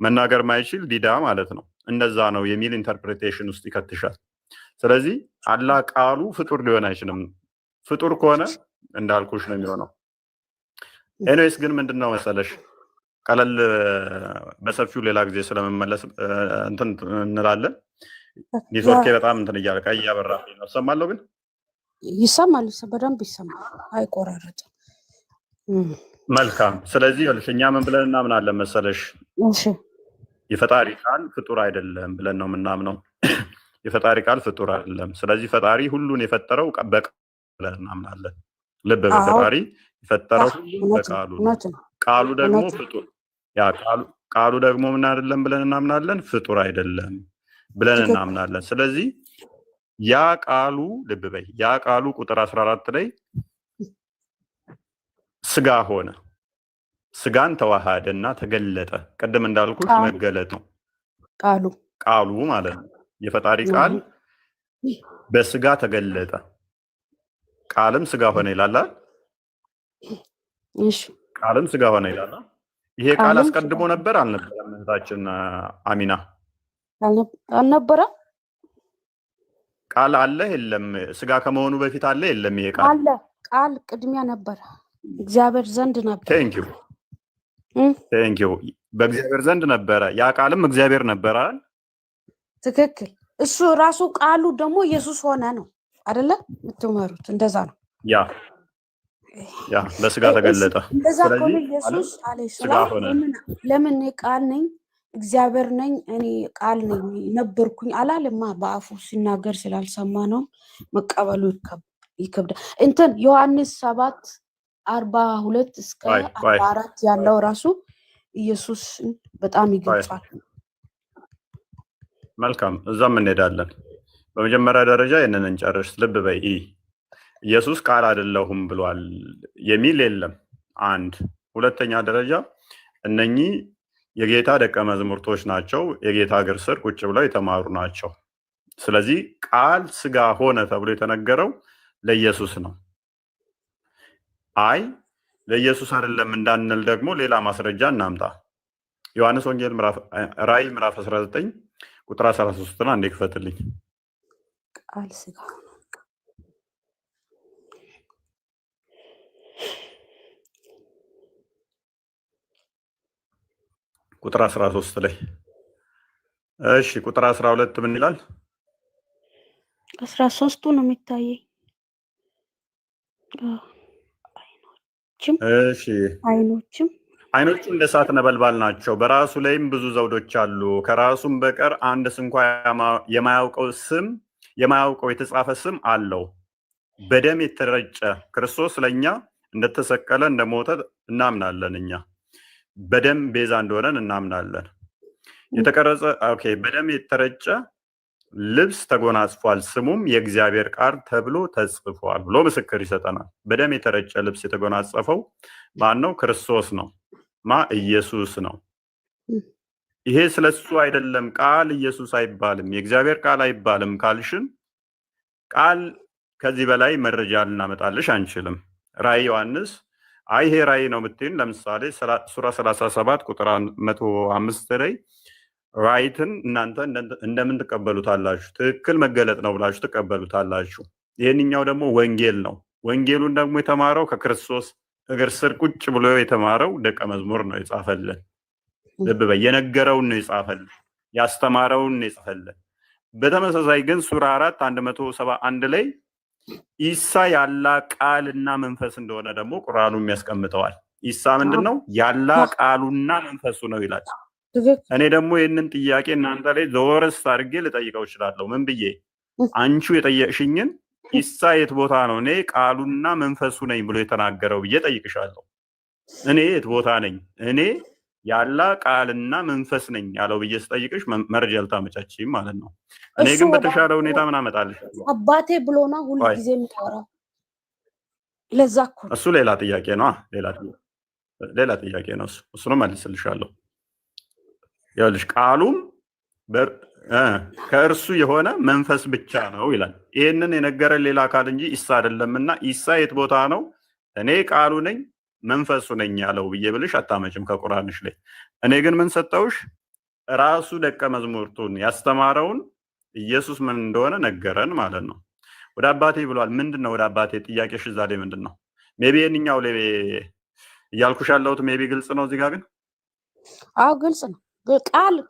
መናገር ማይችል ዲዳ ማለት ነው። እንደዛ ነው የሚል ኢንተርፕሬቴሽን ውስጥ ይከትሻል። ስለዚህ አላህ ቃሉ ፍጡር ሊሆን አይችልም። ፍጡር ከሆነ እንዳልኩሽ ነው የሚሆነው። ኤኒዌይስ ግን ምንድነው መሰለሽ ቀለል በሰፊው ሌላ ጊዜ ስለመመለስ እንትን እንላለን። ኔትወርክ በጣም እንትን እያለቀ እያበራብኝ ነው። ሰማለሁ ግን ይሰማል፣ በደንብ ይሰማል፣ አይቆራረጥም። መልካም። ስለዚህ እኛ ምን ብለን እናምናለን መሰለሽ? እሺ የፈጣሪ ቃል ፍጡር አይደለም ብለን ነው የምናምነው። የፈጣሪ ቃል ፍጡር አይደለም። ስለዚህ ፈጣሪ ሁሉን የፈጠረው በቃሉ ብለን እናምናለን። ልብ በፈጣሪ የፈጠረው ሁሉ በቃሉ ነው። ቃሉ ደግሞ ፍጡር ቃሉ ደግሞ ምን አይደለም ብለን እናምናለን? ፍጡር አይደለም ብለን እናምናለን። ስለዚህ ያ ቃሉ ልብ በይ፣ ያ ቃሉ ቁጥር 14 ላይ ስጋ ሆነ፣ ስጋን ተዋሃደና ተገለጠ። ቅድም እንዳልኩት መገለጥ ነው ቃሉ ማለት ነው። የፈጣሪ ቃል በስጋ ተገለጠ፣ ቃልም ስጋ ሆነ ይላል። እሺ ቃልም ስጋ ሆነ ይላል። ይሄ ቃል አስቀድሞ ነበር አልነበረም? እህታችን አሚና አልነበረ? ቃል አለ የለም? ስጋ ከመሆኑ በፊት አለ የለም? ይሄ ቃል አለ። ቃል ቅድሚያ ነበረ፣ እግዚአብሔር ዘንድ ነበር። ቴንክ ዩ በእግዚአብሔር ዘንድ ነበረ። ያ ቃልም እግዚአብሔር ነበረ አይደል? ትክክል። እሱ ራሱ ቃሉ ደግሞ ኢየሱስ ሆነ ነው አይደለ? የምትመሩት እንደዛ ነው። ያ በስጋ ተገለጠ። እንደዛ ከሆነ ኢየሱስ አለይሂ ሰላም ለምን እኔ ቃል ነኝ እግዚአብሔር ነኝ እኔ ቃል ነኝ ነበርኩኝ አላለማ። በአፉ ሲናገር ስላልሰማ ነው መቀበሉ ይከብዳል። እንትን ዮሐንስ 7:42 እስከ 44 ያለው ራሱ ኢየሱስ በጣም ይገልጻል። መልካም፣ እዛም እንሄዳለን። በመጀመሪያ ደረጃ ይሄንን እንጨርስ። ልብ በይ፣ ኢየሱስ ቃል አይደለሁም ብሏል የሚል የለም። አንድ ሁለተኛ ደረጃ እነኚህ የጌታ ደቀ መዛሙርቶች ናቸው። የጌታ እግር ስር ቁጭ ብለው የተማሩ ናቸው። ስለዚህ ቃል ስጋ ሆነ ተብሎ የተነገረው ለኢየሱስ ነው። አይ ለኢየሱስ አይደለም እንዳንል ደግሞ ሌላ ማስረጃ እናምጣ። ዮሐንስ ወንጌል ራዕይ ምዕራፍ 19 ቁጥር 13 አንዴ ክፈትልኝ። ቃል ስጋ ቁጥር 13 ላይ እሺ፣ ቁጥር 12 ምን ይላል? 13ቱ ነው የሚታየኝ። እሺ፣ አይኖቹ እንደ እሳት ነበልባል ናቸው፣ በራሱ ላይም ብዙ ዘውዶች አሉ። ከራሱም በቀር አንድ እንኳ የማያውቀው የተጻፈ ስም አለው። በደም የተረጨ ክርስቶስ ለኛ እንደተሰቀለ እንደሞተ እናምናለን። እኛ በደም ቤዛ እንደሆነን እናምናለን። የተቀረጸ በደም የተረጨ ልብስ ተጎናጽፏል፣ ስሙም የእግዚአብሔር ቃል ተብሎ ተጽፏል ብሎ ምስክር ይሰጠናል። በደም የተረጨ ልብስ የተጎናጸፈው ማን ነው? ክርስቶስ ነው። ኢየሱስ ነው። ይሄ ስለሱ አይደለም። ቃል ኢየሱስ አይባልም፣ የእግዚአብሔር ቃል አይባልም ካልሽን ቃል ከዚህ በላይ መረጃ ልናመጣልሽ አንችልም። ራዕይ ዮሐንስ ይሄ ራዕይ ነው የምትይን፣ ለምሳሌ ሱራ 37 ቁጥር 105 ላይ ራይትን እናንተ እንደምን ትቀበሉታላችሁ? ትክክል መገለጥ ነው ብላችሁ ትቀበሉታላችሁ። ይህንኛው ደግሞ ወንጌል ነው። ወንጌሉን ደግሞ የተማረው ከክርስቶስ እግር ስር ቁጭ ብሎ የተማረው ደቀ መዝሙር ነው የጻፈልን። ልብ በይ፣ የነገረውን ነው የጻፈልን፣ ያስተማረውን ነው የጻፈልን። በተመሳሳይ ግን ሱራ 4:171 ላይ ኢሳ ያላ ቃልና መንፈስ እንደሆነ ደግሞ ቁርአኑም ያስቀምጠዋል። ኢሳ ምንድነው? ያላ ቃሉና መንፈሱ ነው ይላል። እኔ ደግሞ ይህንን ጥያቄ እናንተ ላይ ዘወርስ አድርጌ ልጠይቀው እችላለሁ። ምን ብዬ? አንቺ የጠየቅሽኝን ኢሳ የት ቦታ ነው እኔ ቃሉና መንፈሱ ነኝ ብሎ የተናገረው ብዬ ጠይቅሻለሁ። እኔ የት ቦታ ነኝ? እኔ ያላ ቃልና መንፈስ ነኝ ያለው ብዬ ስጠይቅሽ መረጃ ልታመቻችም ማለት ነው። እኔ ግን በተሻለ ሁኔታ ምን አመጣልሻለሁ? አባቴ ብሎ ነው ሁሉ ጊዜ የሚያወራው። ለዛ እኮ እሱ ሌላ ጥያቄ ነው። ሌላ ጥያቄ ነው። እሱንም መልስልሻለሁ። ይኸውልሽ ቃሉም ከእርሱ የሆነ መንፈስ ብቻ ነው ይላል። ይህንን የነገረን ሌላ አካል እንጂ ኢሳ አይደለምና ኢሳ የት ቦታ ነው እኔ ቃሉ ነኝ መንፈሱ ነኝ ያለው ብዬ ብልሽ አታመጭም ከቁርአንሽ ላይ። እኔ ግን ምን ሰጠውሽ? ራሱ ደቀ መዝሙርቱን ያስተማረውን ኢየሱስ ምን እንደሆነ ነገረን ማለት ነው። ወደ አባቴ ብሏል። ምንድነው ወደ አባቴ? ጥያቄሽ እዛ ላይ ምንድነው? ሜቢ የኛው ላይ እያልኩሽ ያለሁት ሜቢ ግልጽ ነው እዚህ ጋር ግን አዎ ግልጽ ነው።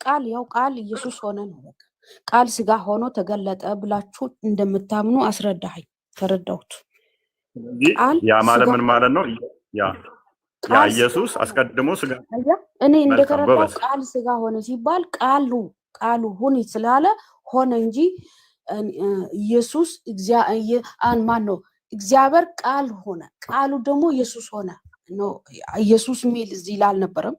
ቃል ያው ቃል ኢየሱስ ሆነ ነው። በቃ ቃል ስጋ ሆኖ ተገለጠ ብላችሁ እንደምታምኑ አስረዳኸኝ፣ ተረዳሁት። ቃል ያ ማለት ስጋ ምን ማለት ነው? ያ ቃል ኢየሱስ አስቀድሞ ስጋ እኔ መልካም እንደተረዳው ጎበዝ ቃል ስጋ ሆነ ሲባል ቃሉ ሁን ስላለ ሆነ እንጂ ኢየሱስ ማን ነው? እግዚአብሔር ቃል ሆነ፣ ቃሉ ደግሞ ኢየሱስ ሆነ ነው። ኢየሱስ ሚል እዚህ ላይ አልነበረም።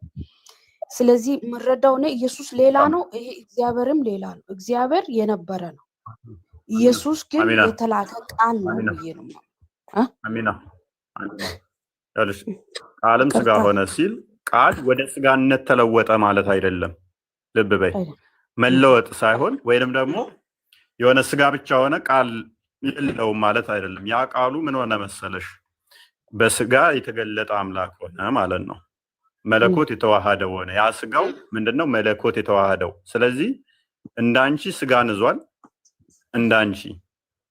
ስለዚህ የምረዳው እኔ ኢየሱስ ሌላ ነው፣ ይሄ እግዚአብሔርም ሌላ ነው። እግዚአብሔር የነበረ ነው፣ ኢየሱስ ግን አሚና የተላከ ቃል ነው አሚና ብዬ ነው። አሚና ያለሽ ቃልም ስጋ ሆነ ሲል ቃል ወደ ስጋነት ተለወጠ ማለት አይደለም። ልብ በይ፣ መለወጥ ሳይሆን ወይንም ደግሞ የሆነ ስጋ ብቻ ሆነ ቃል የለውም ማለት አይደለም። ያ ቃሉ ምን ሆነ መሰለሽ? በስጋ የተገለጠ አምላክ ሆነ ማለት ነው። መለኮት የተዋሃደው ሆነ። ያ ስጋው ምንድነው? መለኮት የተዋሃደው። ስለዚህ እንዳንቺ ስጋን ይዟል፣ እንዳንቺ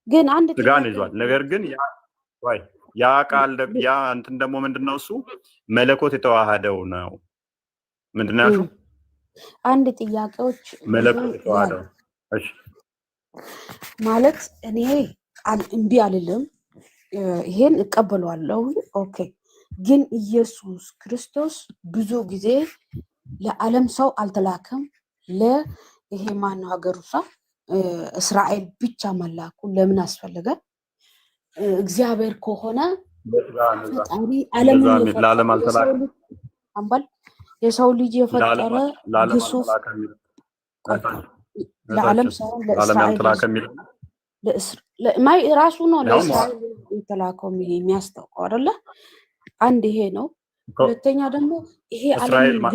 ግን አንድ ስጋን ይዟል። ነገር ግን ያ ቃል ያ እንትን ደግሞ ምንድነው? እሱ መለኮት የተዋሃደው ነው። ምንድነው ያልሽው? አንድ ጥያቄዎች መለኮት የተዋሃደው። እሺ ማለት እኔ እምቢ አልልም፣ ይሄን እቀበለዋለሁ። ኦኬ። ግን ኢየሱስ ክርስቶስ ብዙ ጊዜ ለዓለም ሰው አልተላከም። ይሄ ማነው ሀገሩ ሰው እስራኤል ብቻ መላኩ ለምን አስፈለገ? እግዚአብሔር ከሆነ ፈጣሪ ዓለምን የሰው ልጅ የፈጠረ ግሱፍ ለዓለም ሳይሆን ለእስራኤል ራሱ ነው ለእስራኤል የተላከው የሚያስታውቀው አይደለ? አንድ ይሄ ነው። ሁለተኛ ደግሞ ይሄ ዓለም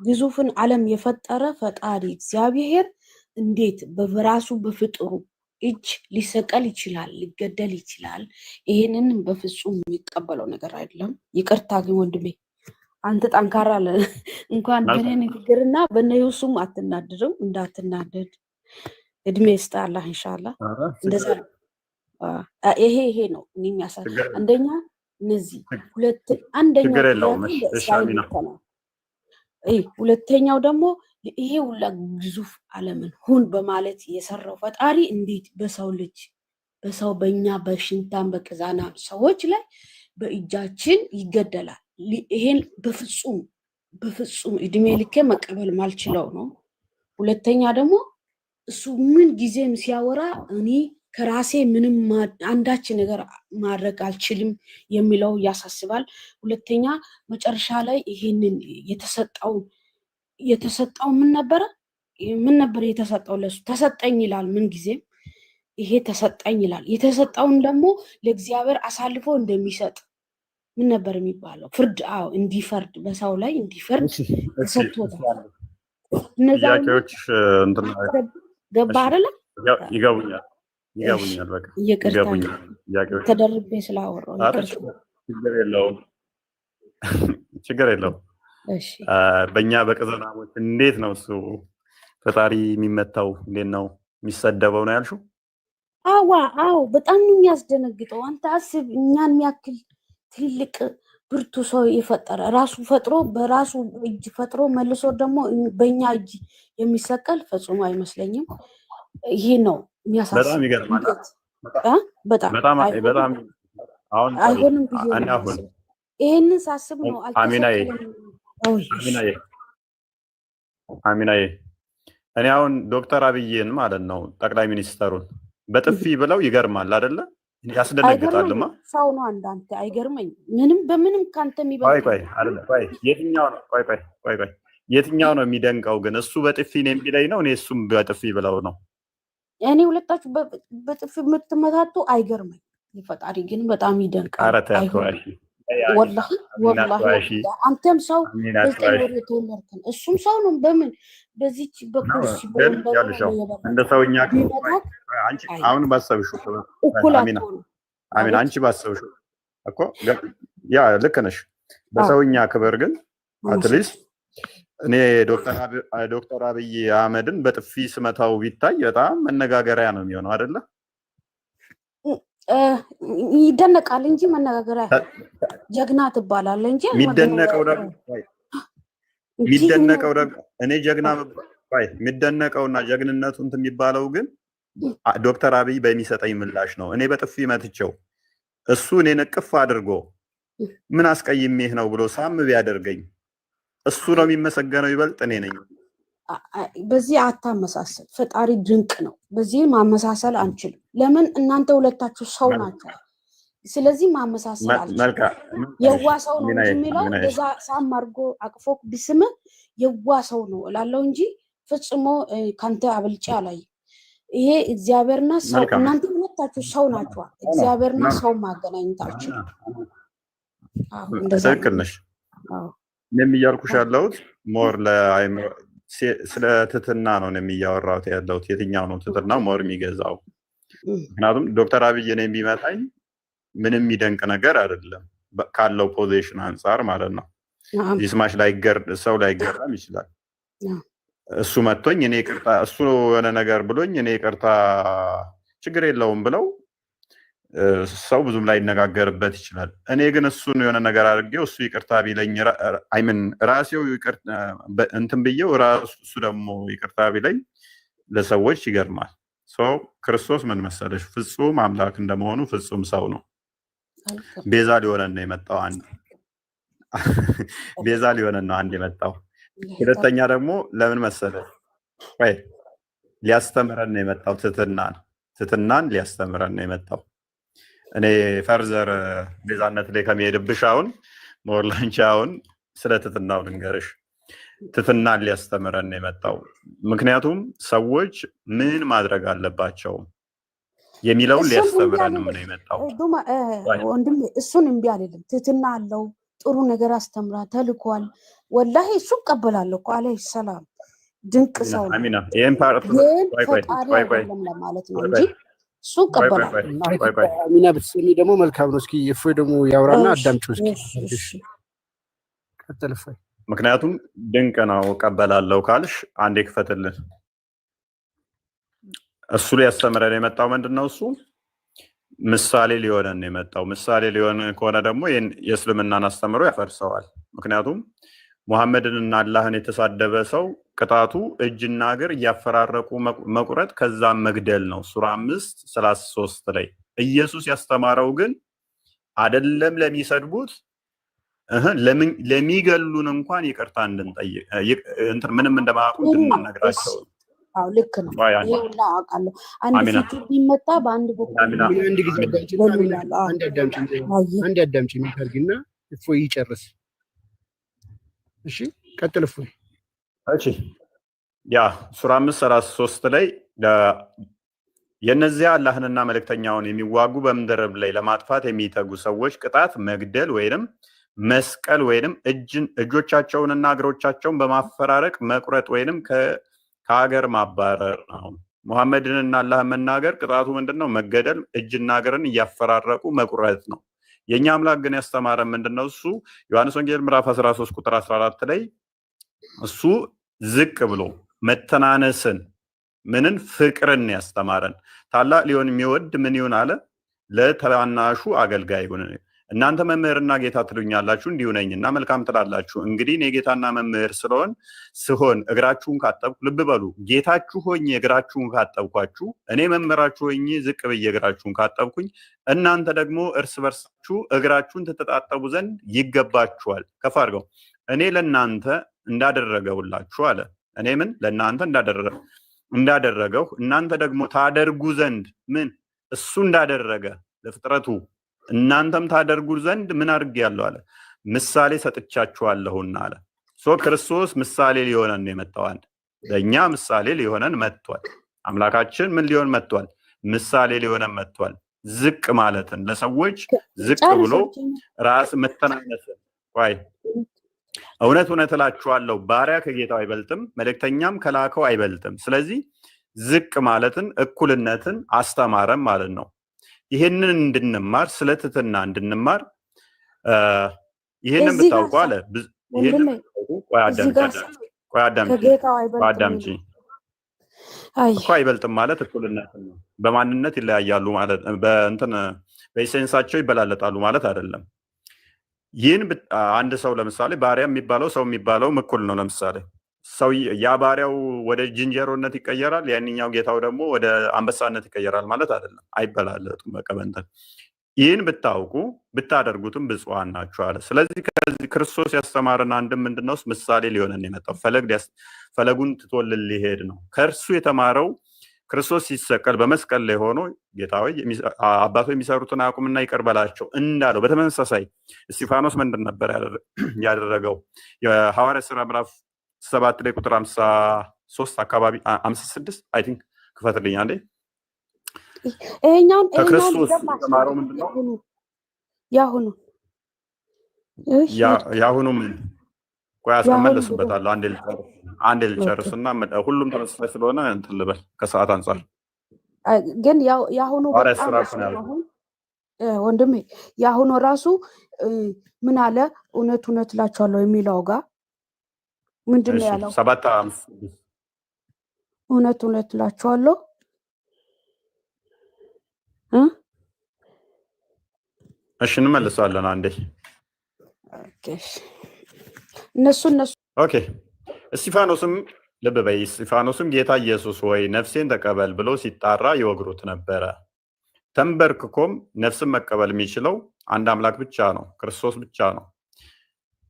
ግዙፍን ዓለም የፈጠረ ፈጣሪ እግዚአብሔር እንዴት በራሱ በፍጥሩ እጅ ሊሰቀል ይችላል? ሊገደል ይችላል? ይሄንን በፍጹም የሚቀበለው ነገር አይደለም። ይቅርታ ግን ወንድሜ አንተ ጠንካራ እንኳን በእኔ ንግግርና በነዩሱም አትናደድም። እንዳትናደድ እድሜ ይስጣላህ ኢንሻአላህ። እንደዛ ይሄ ነው የሚያሳይ አንደኛ እነዚህ ሁለተኛው ደግሞ ይሄ ሁላ ግዙፍ ዓለምን ሁን በማለት የሰራው ፈጣሪ እንዴት በሰው በእኛ በሽንታን በቅዛና ሰዎች ላይ በእጃችን ይገደላል? ይሄን በፍጹም እድሜ ልኬ መቀበል ማልችለው ነው። ሁለተኛ ደግሞ እሱ ምን ጊዜም ሲያወራ እኔ ከራሴ ምንም አንዳች ነገር ማድረግ አልችልም የሚለው ያሳስባል። ሁለተኛ መጨረሻ ላይ ይሄንን የተሰጠው ምን ነበር የተሰጠው? ለሱ ተሰጠኝ ይላል። ምን ጊዜም ይሄ ተሰጠኝ ይላል። የተሰጠውን ደግሞ ለእግዚአብሔር አሳልፎ እንደሚሰጥ ምን ነበር የሚባለው? ፍርድ እንዲፈርድ በሰው ላይ እንዲፈርድ ተሰጥቶታል። ጥያቄዎች ገባ አይደለ? ይገቡኛል። በቃ ይገቡኛል። ጥያቄዎች ተደርቤ ስላወራሁ ችግር የለውም። በእኛ በቅዘናሞች እንዴት ነው እሱ ፈጣሪ የሚመታው? እንዴት ነው የሚሰደበው ነው ያልሽው? አዎ በጣም ነው የሚያስደነግጠው። አንተ አስብ፣ እኛን የሚያክል ትልቅ ብርቱ ሰው የፈጠረ ራሱ ፈጥሮ በራሱ እጅ ፈጥሮ መልሶ ደግሞ በእኛ እጅ የሚሰቀል ፈጽሞ አይመስለኝም። ይሄ ነው የሚያሳስብ። በጣም ይገርማል። በጣም አሁን አይሆንም ብዬ ይሄንን ሳስብ ነው አሚናዬ እኔ አሁን ዶክተር አብይን ማለት ነው ጠቅላይ ሚኒስተሩን በጥፊ ብለው ይገርማል አይደለ? ያስደነግጣልማ። ሰው ነው እንዳንተ አይገርመኝ። በምንም ካንተ የሚበልጥ የትኛው ነው የሚደንቀው ግን? እሱ በጥፊ ነው የሚለኝ ነው እኔ እሱም በጥፊ ብለው ነው? እኔ ሁለታችሁ በጥፊ የምትመታቱ አይገርመኝ። ፈጣሪ ግን በጣም ይደንቃል። ወላሂ አንተም ሰው ተወለድከን፣ እሱም ሰው ነው። በምን በዚች በኩርሲ እንደ ሰውኛ አሁን ባሰብሽው አሚን አንቺ ባሰብሽው እኮ ያ ልክ ነሽ። በሰውኛ ክብር ግን አትሊስት እኔ ዶክተር አብይ አህመድን በጥፊ ስመታው ቢታይ በጣም መነጋገሪያ ነው የሚሆነው አይደለ? ይደነቃል እንጂ መነጋገር ጀግና ትባላለህ እንጂ የሚደነቀው ደግሞ እኔ ጀግና የሚደነቀውና ጀግንነቱ እንትን የሚባለው ግን ዶክተር አብይ በሚሰጠኝ ምላሽ ነው። እኔ በጥፊ መትቸው እሱ እኔን እቅፍ አድርጎ ምን አስቀይሜህ ነው ብሎ ሳም ቢያደርገኝ እሱ ነው የሚመሰገነው ይበልጥ እኔ ነኝ። በዚህ አታመሳሰል። ፈጣሪ ድንቅ ነው። በዚህ ማመሳሰል አንችልም። ለምን እናንተ ሁለታችሁ ሰው ናችሁ። ስለዚህ ማመሳሰል አልችልም። የዋ ሰው ነው እንጂ የሚለው በዛ ሳም አድርጎ አቅፎ ቢስም የዋ ሰው ነው እላለሁ እንጂ ፍጽሞ ካንተ አብልጬ አላይ። ይሄ እግዚአብሔርና ሰው እናንተ ሁለታችሁ ሰው ናችሁ። እግዚአብሔርና ሰው ማገናኘታችሁ ትክክል ነሽ። እኔም እያልኩሽ ያለሁት ሞር ለአይምሮ ስለ ትትና ነው የሚያወራሁት ያለሁት። የትኛው ነው ትትና ሞር የሚገዛው? ምክንያቱም ዶክተር አብይ እኔን ቢመታኝ ምንም የሚደንቅ ነገር አይደለም ካለው ፖዚሽን አንጻር ማለት ነው። ጂስማሽ ሰው ላይገረም ይችላል። እሱ መጥቶኝ እኔ ይቅርታ እሱ የሆነ ነገር ብሎኝ እኔ ይቅርታ ችግር የለውም ብለው ሰው ብዙም ላይነጋገርበት ይችላል። እኔ ግን እሱን የሆነ ነገር አድርጌው እሱ ይቅርታ ቢለኝ ራሴው እንትን ብዬው እሱ ደግሞ ይቅርታ ቢለኝ ለሰዎች ይገርማል። ክርስቶስ ምን መሰለሽ ፍጹም አምላክ እንደመሆኑ ፍጹም ሰው ነው። ቤዛ ሊሆነን ነው የመጣው ቤዛ ሊሆነን ነው አንድ የመጣው። ሁለተኛ ደግሞ ለምን መሰለሽ ሊያስተምረን ነው የመጣው። ትትናን ሊያስተምረን ነው የመጣው። እኔ ፈርዘር ቤዛነት ላይ ከመሄድብሽ አሁን ሞርላንቺ አሁን ስለ ትትናው ልንገርሽ። ትትናን ሊያስተምረን ነው የመጣው። ምክንያቱም ሰዎች ምን ማድረግ አለባቸው የሚለውን ሊያስተምረን ነው የመጣው። ወንድም እሱን እምቢ አይደለም። ትትና አለው ጥሩ ነገር አስተምራ ተልኳል። ወላሂ እሱ ቀበላለሁ እኮ አለይሂ ሰላም ድንቅ ሰው ነው። አሚና ይሄን ፓርት ፈጣሪ አይደለም ለማለት ነው እንጂ እሱ ቀበላለሁ። አሚና ብትሰሚ ደግሞ መልካም ነው። እስኪ እፎይ ደግሞ ያውራና አዳምጪው እስኪ ቀጥል እፎይ። ምክንያቱም ድንቅ ነው ቀበላለሁ ካልሽ አንዴ ክፈትልን። እሱ ሊያስተምረን የመጣው ምንድነው? እሱ ምሳሌ ሊሆነን የመጣው። ምሳሌ ሊሆን ከሆነ ደግሞ የእስልምናን አስተምሮ ያፈርሰዋል። ምክንያቱም ሙሐመድንና አላህን የተሳደበ ሰው ቅጣቱ እጅና እግር እያፈራረቁ መቁረጥ ከዛም መግደል ነው። ሱራ 5:33 ላይ ኢየሱስ ያስተማረው ግን አይደለም ለሚሰድቡት ለሚገሉን እንኳን ይቅርታ እንድንጠይቅ ምንም እንደማያውቁ እንድንነግራቸው። አዎ ልክ ነው። ይኸውልህ አውቃለሁ። አንድ ፊቱ ቢመታ በአንድ በኩል አንድ ጊዜ አንድ አዳምጪኝ ታርጊና እፎይ ይጨርስ። እሺ ቀጥል እፎይ። እሺ ያ ሱራ 5:33 ላይ የነዚያ አላህንና መልእክተኛውን የሚዋጉ በምድር ላይ ለማጥፋት የሚተጉ ሰዎች ቅጣት መግደል ወይንም መስቀል ወይንም እጆቻቸውንና እግሮቻቸውን በማፈራረቅ መቁረጥ ወይንም ከሀገር ማባረር ነው። ሙሐመድንና አላህን መናገር ቅጣቱ ምንድነው? መገደል፣ እጅና እግርን እያፈራረቁ መቁረጥ ነው። የኛ አምላክ ግን ያስተማረን ምንድነው? እሱ ዮሐንስ ወንጌል ምዕራፍ 13:14 ላይ እሱ ዝቅ ብሎ መተናነስን ምንን ፍቅርን ያስተማረን። ታላቅ ሊሆን የሚወድ ምን ይሁን አለ? ለታናሹ አገልጋይ ይሁን። እናንተ መምህርና ጌታ ትሉኛላችሁ እንዲሁ ነኝና መልካም ትላላችሁ። እንግዲህ እኔ ጌታና መምህር ስሆን እግራችሁን ካጠብኩ፣ ልብ በሉ ጌታችሁ ሆኜ እግራችሁን ካጠብኳችሁ፣ እኔ መምህራችሁ ሆኜ ዝቅ ብዬ እግራችሁን ካጠብኩኝ፣ እናንተ ደግሞ እርስ በርሳችሁ እግራችሁን ትተጣጠቡ ዘንድ ይገባችኋል። ከፍ አድርገው። እኔ ለእናንተ እንዳደረገውላችሁ አለ። እኔ ምን ለእናንተ እንዳደረገው እናንተ ደግሞ ታደርጉ ዘንድ ምን እሱ እንዳደረገ ለፍጥረቱ እናንተም ታደርጉ ዘንድ ምን አድርጌያለሁ አለ? ምሳሌ ሰጥቻችኋለሁና አለ። ክርስቶስ ምሳሌ ሊሆነን ነው የመጣው። ለእኛ ምሳሌ ሊሆነን መጥቷል። አምላካችን ምን ሊሆን መጥቷል? ምሳሌ ሊሆነን መጥቷል። ዝቅ ማለትን፣ ለሰዎች ዝቅ ብሎ ራስ መተናነስን። እውነት እውነት እላችኋለሁ ባሪያ ከጌታው አይበልጥም፣ መልእክተኛም ከላከው አይበልጥም። ስለዚህ ዝቅ ማለትን፣ እኩልነትን አስተማረን ማለት ነው። ይሄንን እንድንማር ስለ ትትና እንድንማር ይሄንን ብታውቁ አለ። እኮ አይበልጥም ማለት እኩልነት ነው። በማንነት ይለያያሉ ማለት በእንትን በኢሴንሳቸው ይበላለጣሉ ማለት አይደለም። ይህን አንድ ሰው ለምሳሌ ባሪያ የሚባለው ሰው የሚባለው እኩል ነው። ለምሳሌ ሰው ያ ባሪያው ወደ ዝንጀሮነት ይቀየራል፣ ያንኛው ጌታው ደግሞ ወደ አንበሳነት ይቀየራል ማለት አይደለም። አይበላለጡም። በቃ በእንትን ይህን ብታውቁ ብታደርጉትም ብፁዓን ናችሁ አለ። ስለዚህ ከዚህ ክርስቶስ ያስተማረን አንድም ምንድነው ምሳሌ ሊሆነን የመጣው ፈለጉን ትቶልን ሊሄድ ነው። ከእርሱ የተማረው ክርስቶስ ሲሰቀል በመስቀል ላይ ሆኖ ጌታ ሆይ አባቶ የሚሰሩትን አቁምና ይቅር በላቸው እንዳለው በተመሳሳይ እስጢፋኖስ ምንድን ነበር ያደረገው? የሐዋርያት ሥራ ምዕራፍ 7 ላይ ቁጥር 53 አካባቢ 56 አይ ቲንክ ክፈትልኝ አንዴ። ከክርስቶስ የተማረው ምንድነው? ያሁኑ ምን ቆይ አስመለስበታለሁ። አንዴ ልጨርስና ሁሉም ተመሳሳይ ስለሆነ እንትን ልበል ከሰዓት አንጻር ግን ያሁኑ ወንድሜ ያሁኑ ራሱ ምን አለ? እውነት እውነት እላችኋለሁ የሚለው ጋር ምንድነው ያለው? 7:5 እውነት እውነት እላችኋለሁ እሺ እንመልሳለን አንዴ። ኦኬ እስጢፋኖስም ልብ በይ። እስጢፋኖስም ጌታ ኢየሱስ ወይ ነፍሴን ተቀበል ብሎ ሲጣራ ይወግሩት ነበረ። ተንበርክኮም ነፍስን መቀበል የሚችለው አንድ አምላክ ብቻ ነው፣ ክርስቶስ ብቻ ነው።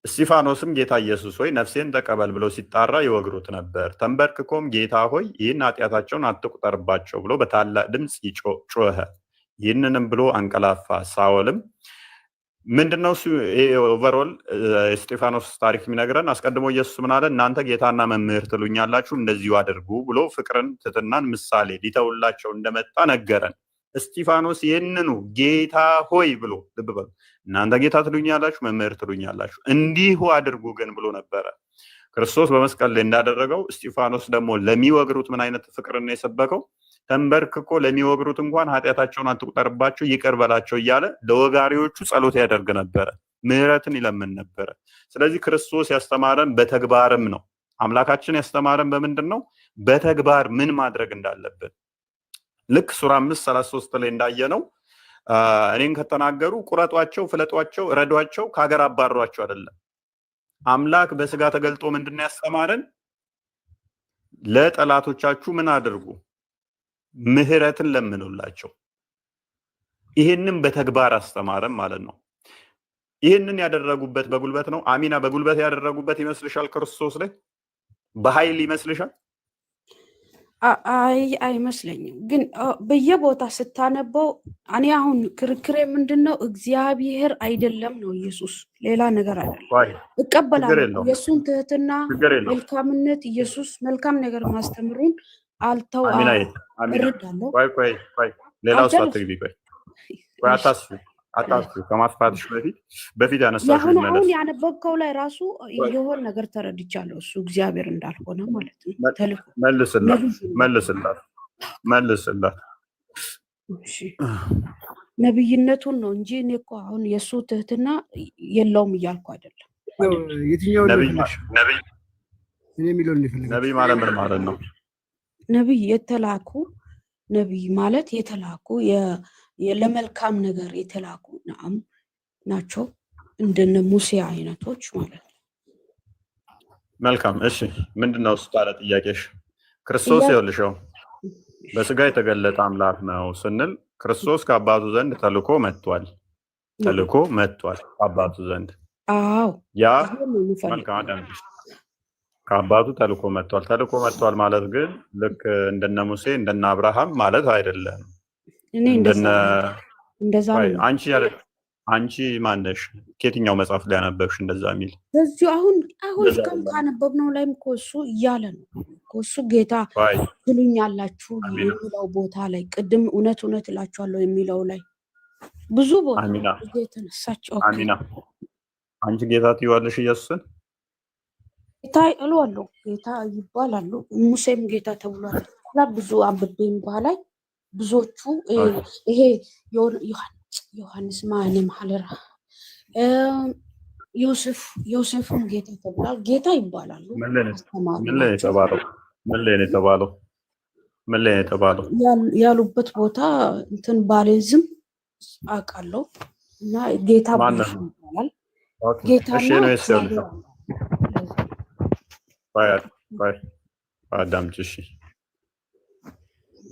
እስጢፋኖስም ጌታ ኢየሱስ ሆይ ነፍሴን ተቀበል ብሎ ሲጣራ ይወግሩት ነበር። ተንበርክኮም ጌታ ሆይ ይህን ኃጢአታቸውን አትቁጠርባቸው ብሎ በታላቅ ድምፅ ጮኸ። ይህንንም ብሎ አንቀላፋ። ሳኦልም ምንድነው እሱ ኦቨርኦል እስጢፋኖስ ታሪክ የሚነግረን አስቀድሞ ኢየሱስ ምን አለ? እናንተ ጌታና መምህር ትሉኛላችሁ፣ እንደዚሁ አድርጉ ብሎ ፍቅርን፣ ትሕትናን ምሳሌ ሊተውላቸው እንደመጣ ነገረን። እስጢፋኖስ ይህንኑ ጌታ ሆይ ብሎ ልብ በሉ፣ እናንተ ጌታ ትሉኛላችሁ፣ መምህር ትሉኛላችሁ፣ እንዲሁ አድርጉ ግን ብሎ ነበረ። ክርስቶስ በመስቀል ላይ እንዳደረገው እስጢፋኖስ ደግሞ ለሚወግሩት ምን አይነት ፍቅርን የሰበከው? ተንበርክኮ ለሚወግሩት እንኳን ኃጢአታቸውን አትቁጠርባቸው ይቅር በላቸው እያለ ለወጋሪዎቹ ጸሎት ያደርግ ነበረ፣ ምህረትን ይለምን ነበረ። ስለዚህ ክርስቶስ ያስተማረን በተግባርም ነው። አምላካችን ያስተማረን በምንድን ነው? በተግባር ምን ማድረግ እንዳለብን። ልክ ሱራ 5:33 ላይ እንዳየነው እኔን ከተናገሩ ቁረጧቸው፣ ፍለጧቸው፣ ረዷቸው፣ ከሀገር አባሯቸው አይደለም። አምላክ በስጋ ተገልጦ ምንድነው ያስተማረን? ለጠላቶቻችሁ ምን አድርጉ? ምህረትን ለምኑላቸው። ይህንን በተግባር አስተማረን ማለት ነው። ይህንን ያደረጉበት በጉልበት ነው። አሚና በጉልበት ያደረጉበት ይመስልሻል? ክርስቶስ ላይ በኃይል ይመስልሻል? አይመስለኝም። ግን በየቦታ ስታነበው እኔ አሁን ክርክሬ ምንድነው? እግዚአብሔር አይደለም ነው ኢየሱስ፣ ሌላ ነገር አይደለም። እቀበላለሁ የእሱን ትህትና፣ መልካምነት። ኢየሱስ መልካም ነገር ማስተምሩን አልተው እረዳለሁ። ቆይ ሌላው ሰዓት ትግቢ። ቆይ አታስቢ ከማስፋትሽ በፊት ያነሳሽው አሁን ያነበብከው ላይ ራሱ የሆነ ነገር ተረድቻለሁ። እሱ እግዚአብሔር እንዳልሆነ ማለት ነው። ተልኮ መልስላት። ነብይነቱን ነው እንጂ እኔ እኮ አሁን የእሱ ትህትና የለውም እያልኩ አይደለም። የትኛው ነብይ ማለት ምን ማለት ነው? ነብይ የተላኩ ነብይ ማለት የተላኩ ለመልካም ነገር የተላኩ ናቸው። እንደነ ሙሴ አይነቶች ማለት ነው። መልካም እሺ፣ ምንድነው እሱ ታዲያ ጥያቄሽ? ክርስቶስ ይኸውልሽው በስጋ የተገለጠ አምላክ ነው ስንል ክርስቶስ ከአባቱ ዘንድ ተልኮ መጥቷል ከአባቱ ዘንድ። አዎ ያ መልካም ከአባቱ ተልኮ መጥቷል ማለት ግን ልክ እንደነ ሙሴ እንደነ አብርሃም ማለት አይደለም። እንደዛ አንቺ ማነሽ? ከየትኛው መጽሐፍ ላይ ያነበብሽ እንደዛ የሚል? በዚሁ አሁን ካነበብነው ላይም እኮ እሱ እያለ ነው እኮ እሱ ጌታ ትሉኛላችሁ የሚለው ቦታ ላይ ቅድም እውነት እውነት እላችኋለሁ የሚለው ላይ ብዙ ቦታ የተነሳቸው። አሚና አንቺ ጌታ ትይዋለሽ ኢየሱስን? ጌታ እለዋለሁ፣ ጌታ ይባላሉ። ሙሴም ጌታ ተብሏል። ብዙ አንብቤም በኋላ ብዙዎቹ ይሄ ዮሐንስ ማንም ሐለራ ዮሴፍም ጌታ ተብሏል። ጌታ ይባላሉ። ምን ላይ የተባለው? ምን ላይ የተባለው ያሉበት ቦታ እንትን ባሌዝም አውቃለሁ እና ጌታ ብሩክ ይባላል። ጌታና አዳምጪ።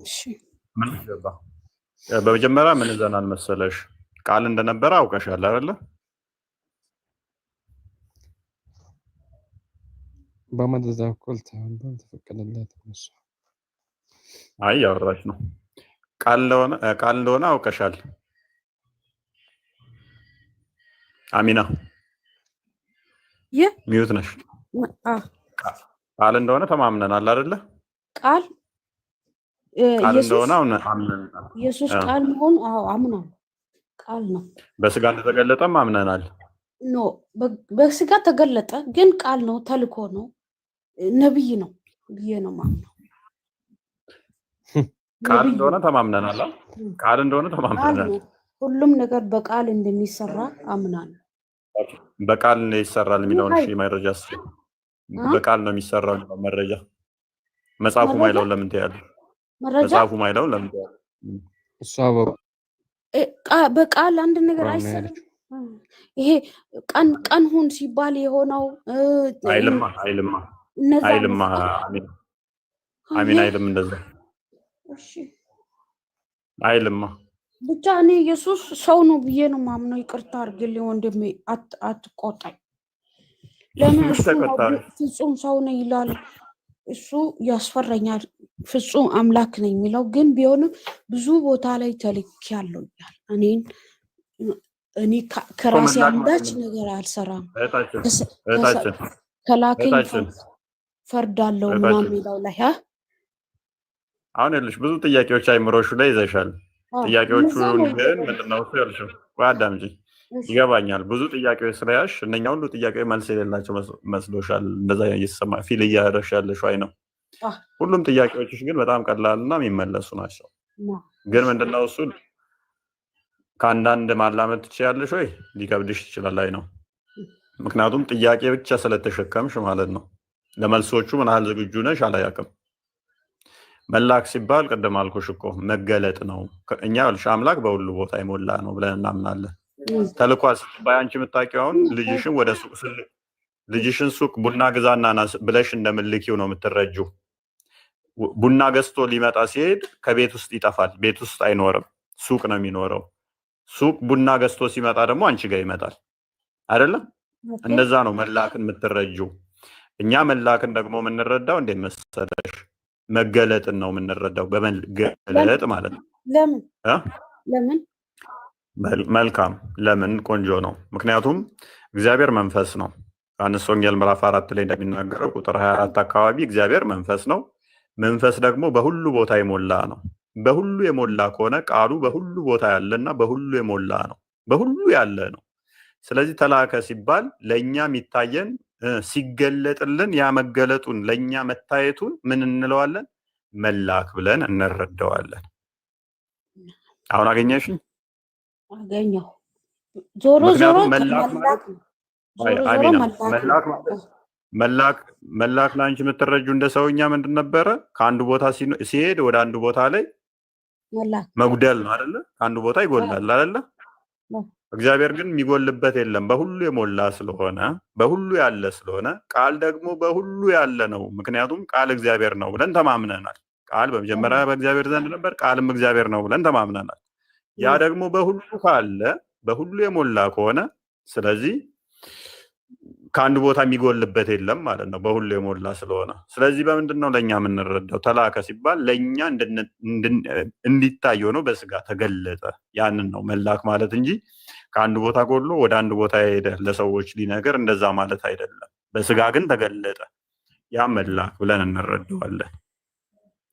እሺ ምን ገባ? በመጀመሪያ ምን ዘናል መሰለሽ ቃል እንደነበረ አውቀሻል አይደለ? በመደዛ እኮል ተፈቀደለት ነው። አይ ያወራሽ ነው። ቃል እንደሆነ አውቀሻል። አሚና ሚዩት ነሽ። ቃል እንደሆነ ተማምነናል አይደለ? ቃል እንደሆነ አምነናል። ኢየሱስ ቃል መሆኑ አምናለሁ። ቃል ነው። በስጋ እንደተገለጠም አምነናል። ኖ በስጋ ተገለጠ፣ ግን ቃል ነው፣ ተልኮ ነው፣ ነብይ ነው ብዬ ነው ማምነው። ቃል እንደሆነ ተማምነናል። ቃል እንደሆነ ተማምነናል። ሁሉም ነገር በቃል እንደሚሰራ አምናለሁ። በቃል ይሰራል የሚለውን እሺ፣ መረጃ በቃል ነው የሚሰራው መረጃ መጽሐፉ ማይለው ለምን ትያለሽ? መጽሐፉ ማይለው ለምን ትያለሽ? እሷ በቃል አንድ ነገር አይሰራም። ይሄ ቀን ሁን ሲባል የሆነው አይልማ አሚን አይልም እንደዛ እሺ አይልማ። ብቻ እኔ ኢየሱስ ሰው ነው ብዬ ነው ማምነው። ይቅርታ አድርግልኝ ወንድሜ፣ አትቆጣኝ። ለምን ፍጹም ሰው ነው ይላል፣ እሱ ያስፈራኛል። ፍጹም አምላክ ነው የሚለው ግን ቢሆንም ብዙ ቦታ ላይ ተልኬያለሁ ይላል። እኔ ከራሴ አንዳች ነገር አልሰራም፣ ከላከኝ ፈርዳለሁ ምናምን የሚለው ላይ አሁን ያለሽ ብዙ ጥያቄዎች አይምሮሹ ላይ ይዘሻል። ጥያቄዎቹ ግን ምንድነው ያልሽ? አዳምጪ፣ ይገባኛል። ብዙ ጥያቄዎች ስለያሽ እነኛ ሁሉ ጥያቄዎች መልስ የሌላቸው መስሎሻል። እንደዛ እየተሰማ ፊል እያደረግሽ ያለሽ አይ ነው። ሁሉም ጥያቄዎችሽ ግን በጣም ቀላልና የሚመለሱ ናቸው። ግን ምንድነው እሱ ከአንዳንድ ማላመድ ትችያለሽ ወይ ሊከብድሽ ይችላል። አይ ነው። ምክንያቱም ጥያቄ ብቻ ስለተሸከምሽ ማለት ነው። ለመልሶቹ ምን ያህል ዝግጁ ነሽ አላያቅም። መላክ ሲባል ቅድም አልኩሽ እኮ መገለጥ ነው። እኛ ልሽ አምላክ በሁሉ ቦታ የሞላ ነው ብለን እናምናለን። ተልኳል ሲባል አንቺ የምታውቂው አሁን ልጅሽን ሱቅ ቡና ግዛና ብለሽ እንደምልኪው ነው የምትረጂው። ቡና ገዝቶ ሊመጣ ሲሄድ ከቤት ውስጥ ይጠፋል፣ ቤት ውስጥ አይኖርም፣ ሱቅ ነው የሚኖረው። ሱቅ ቡና ገዝቶ ሲመጣ ደግሞ አንቺ ጋር ይመጣል አይደለም? እንደዛ ነው መላክን የምትረጂው። እኛ መላክን ደግሞ የምንረዳው እንዴት መሰለሽ? መገለጥን ነው የምንረዳው፣ በመገለጥ ማለት ነው። ለምን መልካም፣ ለምን ቆንጆ ነው። ምክንያቱም እግዚአብሔር መንፈስ ነው። ዮሐንስ ወንጌል ምዕራፍ 4 ላይ እንደሚናገረው ቁጥር 24 አካባቢ እግዚአብሔር መንፈስ ነው። መንፈስ ደግሞ በሁሉ ቦታ የሞላ ነው። በሁሉ የሞላ ከሆነ ቃሉ በሁሉ ቦታ ያለና በሁሉ የሞላ ነው፣ በሁሉ ያለ ነው። ስለዚህ ተላከ ሲባል ለእኛ የሚታየን ሲገለጥልን ያ መገለጡን ለእኛ መታየቱን ምን እንለዋለን? መላክ ብለን እንረዳዋለን። አሁን አገኘሽኝ? አገኘሁ። ዞሮ ዞሮ መላክ ለአንቺ የምትረጁ እንደ ሰውኛ ምንድን ነበረ? ከአንዱ ቦታ ሲሄድ ወደ አንዱ ቦታ ላይ መጉደል ነው አይደለ? ከአንዱ ቦታ ይጎላል አይደለ? እግዚአብሔር ግን የሚጎልበት የለም። በሁሉ የሞላ ስለሆነ በሁሉ ያለ ስለሆነ ቃል ደግሞ በሁሉ ያለ ነው። ምክንያቱም ቃል እግዚአብሔር ነው ብለን ተማምነናል። ቃል በመጀመሪያ በእግዚአብሔር ዘንድ ነበር፣ ቃልም እግዚአብሔር ነው ብለን ተማምነናል። ያ ደግሞ በሁሉ ካለ በሁሉ የሞላ ከሆነ ስለዚህ ከአንድ ቦታ የሚጎልበት የለም ማለት ነው፣ በሁሉ የሞላ ስለሆነ። ስለዚህ በምንድን ነው ለእኛ የምንረዳው? ተላከ ሲባል ለእኛ እንዲታይ ሆኖ በስጋ ተገለጠ። ያንን ነው መላክ ማለት እንጂ ከአንድ ቦታ ጎሎ ወደ አንድ ቦታ ሄደ ለሰዎች ሊነገር እንደዛ ማለት አይደለም። በስጋ ግን ተገለጠ። ያ መላክ ብለን እንረዳዋለን።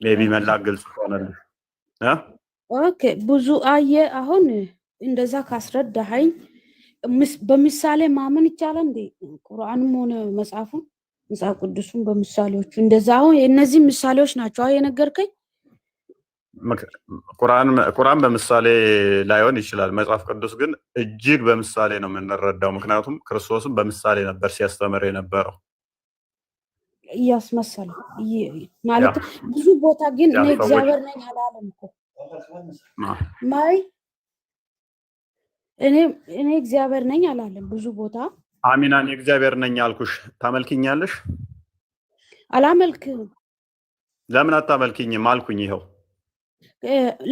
ሌቢ መላክ ግልጽ ሆነልሽ? ኦኬ ብዙ አየ። አሁን እንደዛ ካስረዳኸኝ በምሳሌ ማመን ይቻላል እንዴ? ቁርአንም ሆነ መጽሐፍ ቅዱሱን በምሳሌዎቹ እንደዛ። አሁን እነዚህ ምሳሌዎች ናቸው የነገርከኝ። ቁርአን በምሳሌ ላይሆን ይችላል። መጽሐፍ ቅዱስ ግን እጅግ በምሳሌ ነው የምንረዳው። ምክንያቱም ክርስቶስም በምሳሌ ነበር ሲያስተምር የነበረው። እያስመሰለ ማለት ብዙ ቦታ ግን እኔ እግዚአብሔር ነኝ አላለም እኮ ማይ እኔ እግዚአብሔር ነኝ አላለም ብዙ ቦታ አሚና እኔ እግዚአብሔር ነኝ አልኩሽ ታመልኪኛለሽ አላመልክም ለምን አታመልኪኝም አልኩኝ ይሄው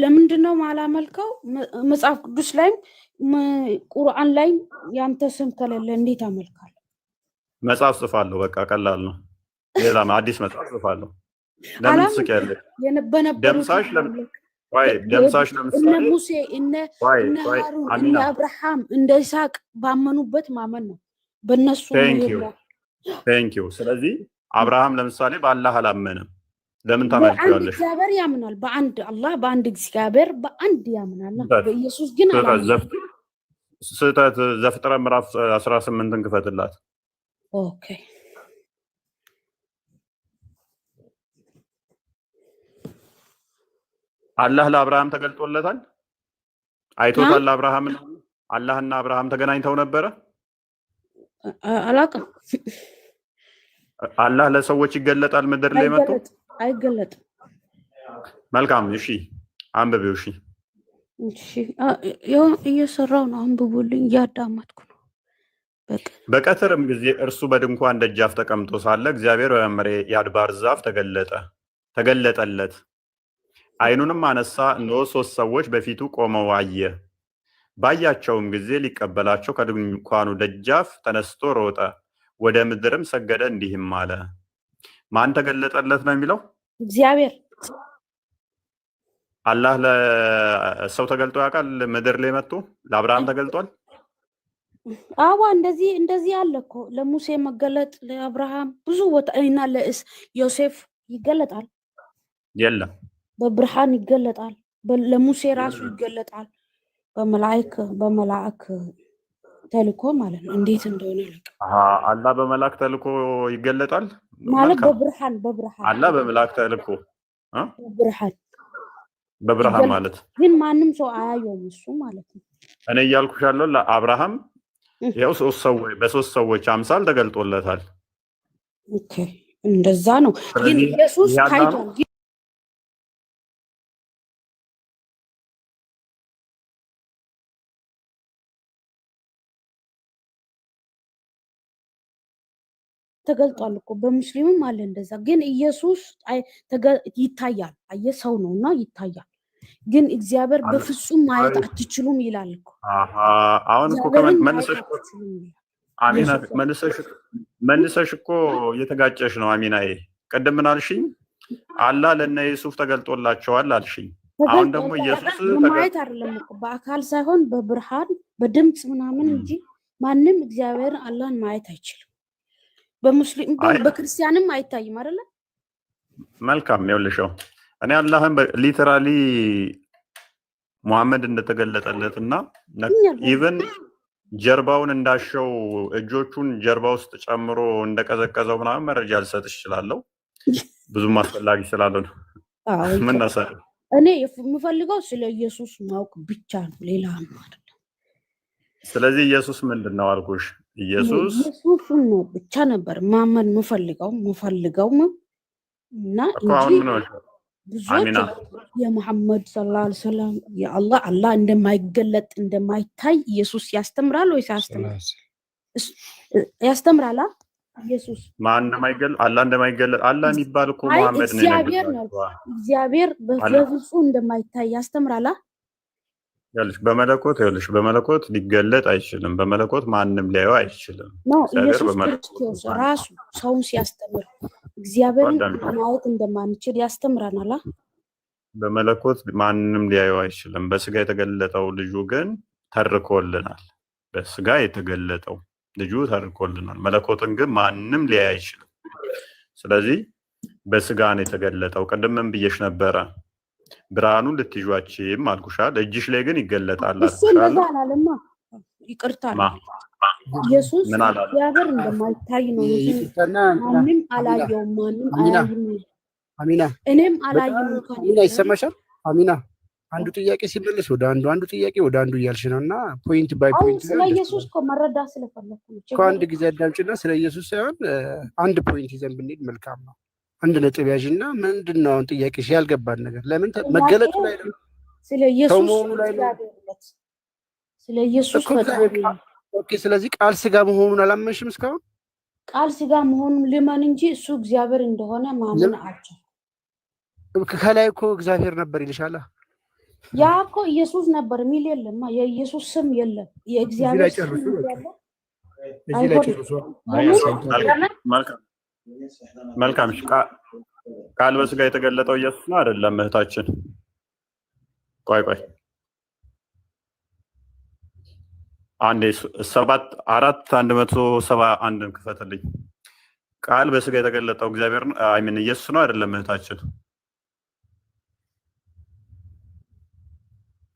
ለምንድነው ማላመልከው መጽሐፍ ቅዱስ ላይ ቁርአን ላይ ያንተ ስም ከሌለ እንዴት አመልካለሁ መጽሐፍ ጽፋለሁ በቃ ቀላል ነው ሌላ አዲስ መጽሐፍ ጽፋለሁ ለምን ትስቂያለሽ ደምሳሽ ለምሳሌ እነ ሙሴ እነ ሃሩን እነ አብርሃም እንደ ይስሐቅ ባመኑበት ማመን ነው በእነሱ ቴንክ ዩ ስለዚህ አብርሃም ለምሳሌ በአላህ አላመነም ለምን ታመልኪዋለሽ እግዚአብሔር ያምናል በአንድ አላህ በአንድ እግዚአብሔር በአንድ ያምናል በኢየሱስ ግን አላመነም ስህተት ዘፍጥረት ምዕራፍ 18ን ክፈትላት ኦኬ አላህ ለአብርሃም ተገልጦለታል አይቶታል አብርሃም አላህና አብርሃም ተገናኝተው ነበረ አላውቅም አላህ ለሰዎች ይገለጣል ምድር ላይ መጥቶ አይገለጥም መልካም እሺ አንብቤው እሺ እየሰራው ነው አንብቡልኝ ያዳማጥኩ ነው በቀትርም ጊዜ እርሱ በድንኳን ደጃፍ ተቀምጦ ሳለ እግዚአብሔር በመምሬ ያድባር ዛፍ ተገለጠለት አይኑንም አነሳ እነሆ 3 ሰዎች በፊቱ ቆመው አየ ባያቸውም ጊዜ ሊቀበላቸው ከድንኳኑ ደጃፍ ተነስቶ ሮጠ ወደ ምድርም ሰገደ እንዲህም አለ ማን ተገለጠለት ነው የሚለው እግዚአብሔር አላህ ለሰው ተገልጦ ያውቃል ምድር ላይ መጥቶ ለአብርሃም ተገልጧል አዋ እንደዚህ አለ እኮ ለሙሴ መገለጥ ለአብርሃም ብዙ ቦታ እና ለዮሴፍ ይገለጣል የለም በብርሃን ይገለጣል ለሙሴ ራሱ ይገለጣል በመላእክ ተልኮ ማለት ነው እንዴት እንደሆነ አላህ በመላእክ ተልኮ ይገለጣል ማለት በብርሃን አላህ በመላእክ ተልኮ በብርሃን ማለት ግን ማንም ሰው አያየውም እሱ ማለት ነው እኔ እያልኩሽ ያለው ለአብርሃም ያው 3 ሰዎች በ3 ሰዎች አምሳል ተገልጦለታል ኦኬ እንደዛ ነው ግን ኢየሱስ ታይቷል ተገልጧል እኮ በሙስሊምም አለ እንደዛ ግን ኢየሱስ ይታያል ሰው ነውና ይታያል ግን እግዚአብሔር በፍጹም ማየት አትችሉም ይላል እኮ አሁን እኮ አሚና መልሰሽ እኮ የተጋጨሽ ነው አሚናዬ ቀደም ምን አልሽኝ አላህ ለነ ኢየሱስ ተገልጦላቸዋል አልሽኝ አሁን ደግሞ ኢየሱስ ማየት አይደለም እኮ በአካል ሳይሆን በብርሃን በድምጽ ምናምን እንጂ ማንም እግዚአብሔር አላህን ማየት አይችልም በሙስሊም በክርስቲያንም አይታይም አይደለ መልካም ይኸውልሽው እኔ አላህን ሊተራሊ ሙሐመድ እንደተገለጠለትና ኢቭን ጀርባውን እንዳሸው እጆቹን ጀርባ ውስጥ ጨምሮ እንደቀዘቀዘው ምናምን መረጃ ልሰጥሽ እችላለሁ ብዙም አስፈላጊ ስላልሆነ ምን ነሰለ እኔ የምፈልገው ስለ ኢየሱስ ማወቅ ብቻ ነው ሌላ አይደለም ስለዚህ ኢየሱስ ምንድነው አልኩሽ ኢየሱስ ነው ብቻ ነበር ማመን የምፈልገው እና አሚና የሙሐመድ ሰለላሁ ዐለይሂ ወሰለም አላህ እንደማይገለጥ እንደማይታይ ኢየሱስ ያስተምራል ወይስ ያስተምራል ኢየሱስ ማን እንደማይገለጥ አላህ እንደማይገለጥ አላህ የሚባል እኮ ሙሐመድ ነው እግዚአብሔር በፍጹም እንደማይታይ ያስተምራል ያለሽ በመለኮት ሊገለጥ አይችልም በመለኮት ማንንም ሊያየው አይችልም ኢየሱስ ክርስቶስ ራሱ ሰውን ሲያስተምር እግዚአብሔርን ማየት እንደማንችል ያስተምራናል በመለኮት ማንንም ሊያየው አይችልም በስጋ የተገለጠው ልጁ ግን ተርኮልናል በስጋ የተገለጠው ልጁ ተርኮልናል መለኮትን ግን ማንንም ሊያይ አይችልም ስለዚህ በስጋ ነው የተገለጠው ቀደምም ብዬሽ ነበረ ብርሃኑን ልትይዟችም አልኩሻል እጅሽ ላይ ግን ይገለጣል አልኩሻል ይቅርታ ኢየሱስ እግዚአብሔር እንደማይታይ ነው ማንም አላየውም ማንም አላየም አሚና እኔም አላየም አሚና ይሰማሻል አሚና አንዱ ጥያቄ ሲመለስ ወደ አንዱ ጥያቄ ወደ አንዱ እያልሽ ነው እና ፖይንት ባይ አሁን ፖይንት ስለ ኢየሱስ እኮ መረዳት ስለፈለኩ ነው። እኮ አንድ ጊዜ አዳምጪና ስለ ኢየሱስ ሳይሆን አንድ ፖይንት ይዘን ብንሄድ መልካም ነው። አንድ ነጥብ ያዥና ምንድን ነው አሁን ጥያቄሽ? ያልገባን ነገር ለምን መገለጡ ላይ ነው? ስለ ኢየሱስ መሆኑ ላይ ነው። ስለ ኢየሱስ ኦኬ። ስለዚህ ቃል ስጋ መሆኑን አላመንሽም እስካሁን? ቃል ስጋ መሆኑን ልመን እንጂ እሱ እግዚአብሔር እንደሆነ ማመን አልችልም። ከላይ እኮ እግዚአብሔር ነበር ይልሻላ። ያ እኮ ኢየሱስ ነበር የሚል የለም። የኢየሱስ ስም የለም። የእግዚአብሔር ስም ያለ መልካም። ቃል በስጋ የተገለጠው ኢየሱስ ነው አይደለም? እህታችን ቆይ አንዴ 7:4:171 ክፈትልኝ። ቃል በስጋ የተገለጠው እግዚአብሔር ነው ኢየሱስ ነው አይደለም? እህታችን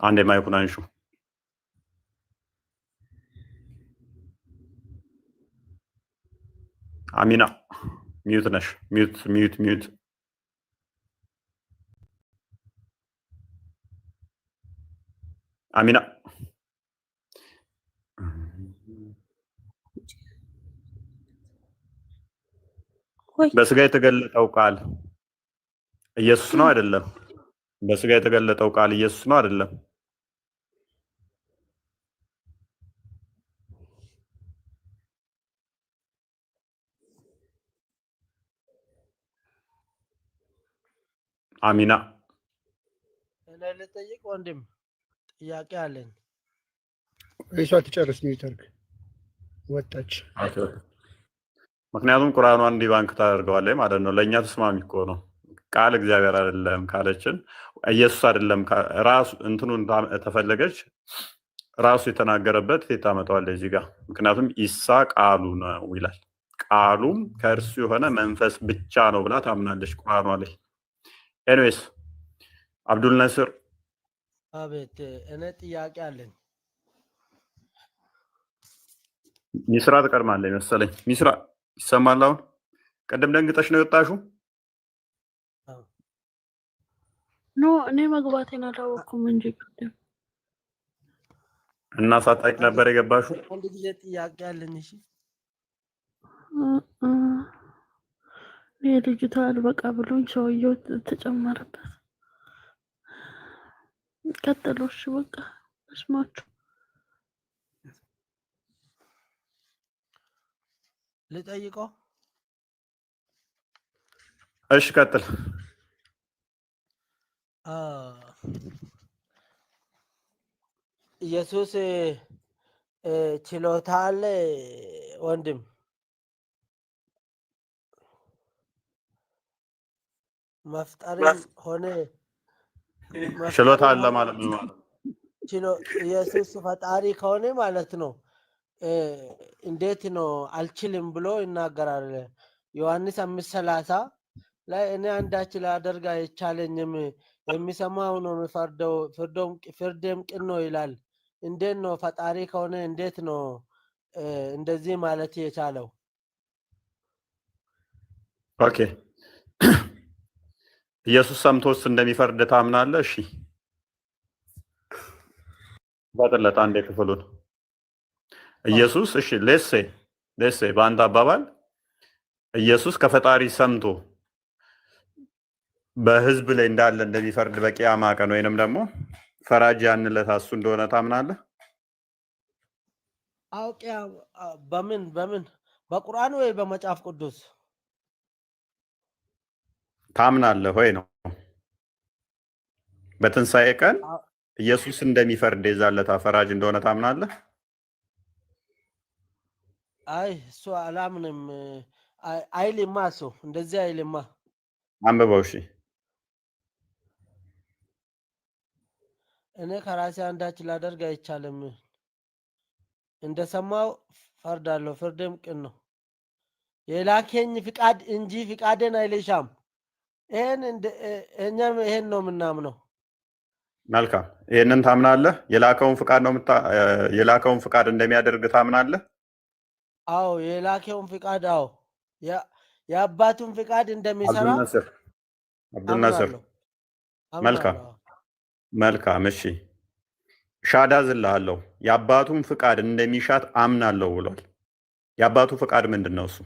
አንዴ ማይኩን አንሹ። አሚና ሚዩት ነሽ። ሚዩት አሚና በስጋ የተገለጠው ቃል ኢየሱስ ነው አይደለም? በስጋ የተገለጠው ቃል ኢየሱስ ነው አይደለም? አሚና እኔ ልጠይቅ ወንድም ጥያቄ አለኝ። እሷ ትጨርስ ሚውተርክ ወጣች። ምክንያቱም ቁርአኗን እንዲህ ባንክ ታደርገዋለች ማለት ነው። ለእኛ ተስማሚ እኮ ነው። ቃል እግዚአብሔር አይደለም ካለችን ኢየሱስ አይደለም ራሱ እንትኑን ተፈለገች ራሱ የተናገረበት ታመጣዋለች እዚህ ጋር። ምክንያቱም ኢሳ ቃሉ ነው ይላል። ቃሉም ከእርሱ የሆነ መንፈስ ብቻ ነው ብላ ታምናለች ቁርአኗ ላይ። ኤኒዌይስ አብዱል ነስር። አቤት። እኔ ጥያቄ አለኝ። ሚስራ ትቀድማለች መሰለኝ። ሚስራ ይሰማል? አሁን ቀደም ደንግጠሽ ነው የወጣሽው? ኖ እኔ መግባቴን አላወቅኩም እንጂ ቅድም እና ሳታውቂ ነበር የገባሽው? አንድ ጊዜ ጥያቄ አለኝ። እሺ የልጅቷ አልበቃ ብሎኝ ሰውየው ተጨመረበት። ቀጥሎሽ በቃ እስማችሁ ልጠይቀው። እሺ ቀጥል። ኢየሱስ ችሎታ አለ ወንድም? መፍጠርም ሆነ ችሎታ አለ ማለት ነው። ኢየሱስ ፈጣሪ ከሆነ ማለት ነው እንዴት ነው አልችልም ብሎ ይናገራል? ዮሐንስ 5:30 ላይ እኔ አንዳች ላደርግ አይቻለኝም፣ የሚሰማው ነው የሚፈርደው፣ ፍርዴም ቅን ነው ይላል። እንዴት ነው ፈጣሪ ከሆነ እንዴት ነው እንደዚህ ማለት የቻለው? ኦኬ ኢየሱስ ሰምቶስ እንደሚፈርድ ታምናለህ? እሺ ባጠለጣ አንዴ ክፍሉን ኢየሱስ እሺ ሌሴ በአንድ አባባል ኢየሱስ ከፈጣሪ ሰምቶ በህዝብ ላይ እንዳለ እንደሚፈርድ በቂያማ ቀን ወይንም ደግሞ ፈራጅ ያንለት እሱ እንደሆነ ታምናለህ? አውቂያ በምን በቁርአን ወይ በመጽሐፍ ቅዱስ ታምናለህ ወይ ነው? በትንሣኤ ቀን ኢየሱስ እንደሚፈርድ የዛለታ ፈራጅ እንደሆነ ታምናለህ? አይ እሱ አላምንም። አይልማ እሱ እንደዚህ አይልማ። አንብበው እሺ። እኔ ከራሴ አንዳች ላደርግ አይቻልም፣ እንደሰማው ፈርዳለሁ፣ ፍርድም ቅን ነው። የላከኝ ፍቃድ እንጂ ፍቃድን አይልሻም። እኛም ይሄን ነው የምናምነው። መልካም፣ ይሄንን ታምናለህ? የላከውን ፍቃድ እንደሚያደርግ ታምናለህ? አዎ የላከውን ፍቃድ፣ አዎ የአባቱን ፍቃድ እንደሚሰራ አብዱል ነስር መልካም መልካም እሺ። ሻዳ ዝልሃለሁ የአባቱን ፍቃድ እንደሚሻት አምናለሁ ብሏል። የአባቱ ፍቃድ ምንድን ነው? እሱ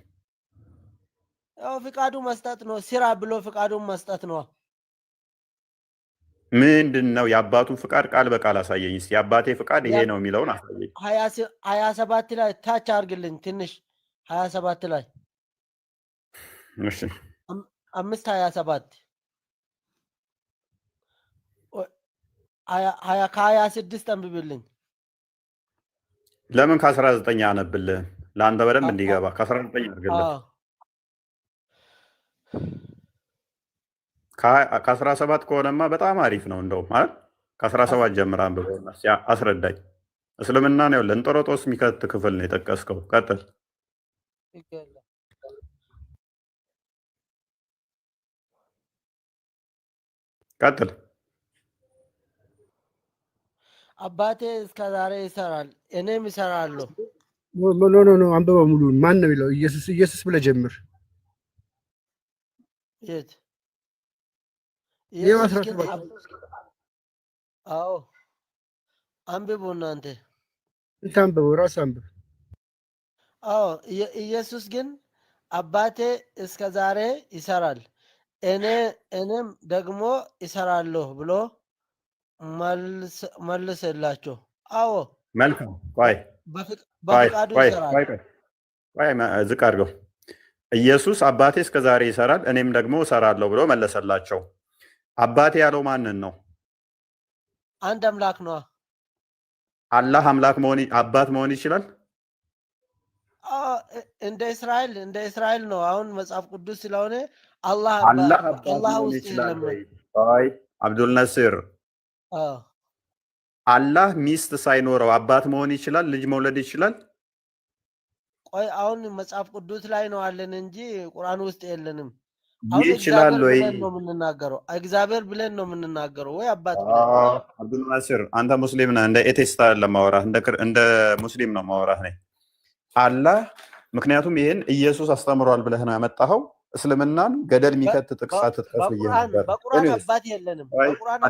ያው ፍቃዱ መስጠት ነው። ስራ ብሎ ፍቃዱን መስጠት ነው። ምንድን ነው የአባቱ ፍቃድ? ቃል በቃል አሳየኝ እስኪ። የአባቴ ፍቃድ ይሄ ነው የሚለውን አሳየኝ። 27 ላይ ታች አድርግልኝ ትንሽ 27 ላይ እሺ 5:27 ከ26 አንብብልኝ። ለምን ከ19 አነብልህ? ለአንተ በደንብ እንዲገባ ከ19 አድርግልህ። ከ17 ከሆነማ በጣም አሪፍ ነው። እንደውም ማለት ከ17 ጀምር አንብበውና አስረዳኝ። እስልምና ነው ለእንጦሮጦስ የሚከት ክፍል ነው የጠቀስከው። ቀጥል። ቀጥል። አባቴ እስከ ዛሬ ይሰራል እኔም ይሰራለሁ። ኖ አንብበው ሙሉን። ማን ነው የሚለው? ኢየሱስ ብለህ ጀምር። የት? አዎ አንብቡ እናንተ አንብበው፣ ራስ አንብብ። አዎ ኢየሱስ ግን አባቴ እስከ ዛሬ ይሰራል እኔም ደግሞ ይሰራለሁ ብሎ መልስላቸው። አዎ መልካም። ቆይ በፍቃዱ ይሰራል። ዝቅ አድርገው። ኢየሱስ አባቴ እስከ ዛሬ ይሰራል እኔም ደግሞ እሰራለሁ ብሎ መለሰላቸው። አባቴ ያለው ማንን ነው? አንድ አምላክ ነው። አላህ አምላክ አባት መሆን ይችላል? እንደ እስራኤል ነው። አሁን መጽሐፍ ቅዱስ ስለሆነ አላህ መሆን ይችላል ወይ? አብዱል ነስር አላህ ሚስት ሳይኖረው አባት መሆን ይችላል? ልጅ መውለድ ይችላል? ቆይ አሁን መጽሐፍ ቅዱስ ላይ ነው አለን እንጂ ቁርአን ውስጥ የለንም። ይችላል ወይ ነው የምንናገረው? እግዚአብሔር ብለን ነው የምንናገረው ወይ አባት አብዱል ናስር አንተ ሙስሊም ነህ። እንደ ኤቴስታ ለማውራህ እንደ ሙስሊም ነው ማውራህ ነኝ። አላህ ምክንያቱም ይሄን ኢየሱስ አስተምሯል ብለህ ነው ያመጣኸው። እስልምናን ገደል የሚከት ጥቅሳት ትጥቀስ ብዬ ነበር። በቁርአን አባት የለንም። በቁርአን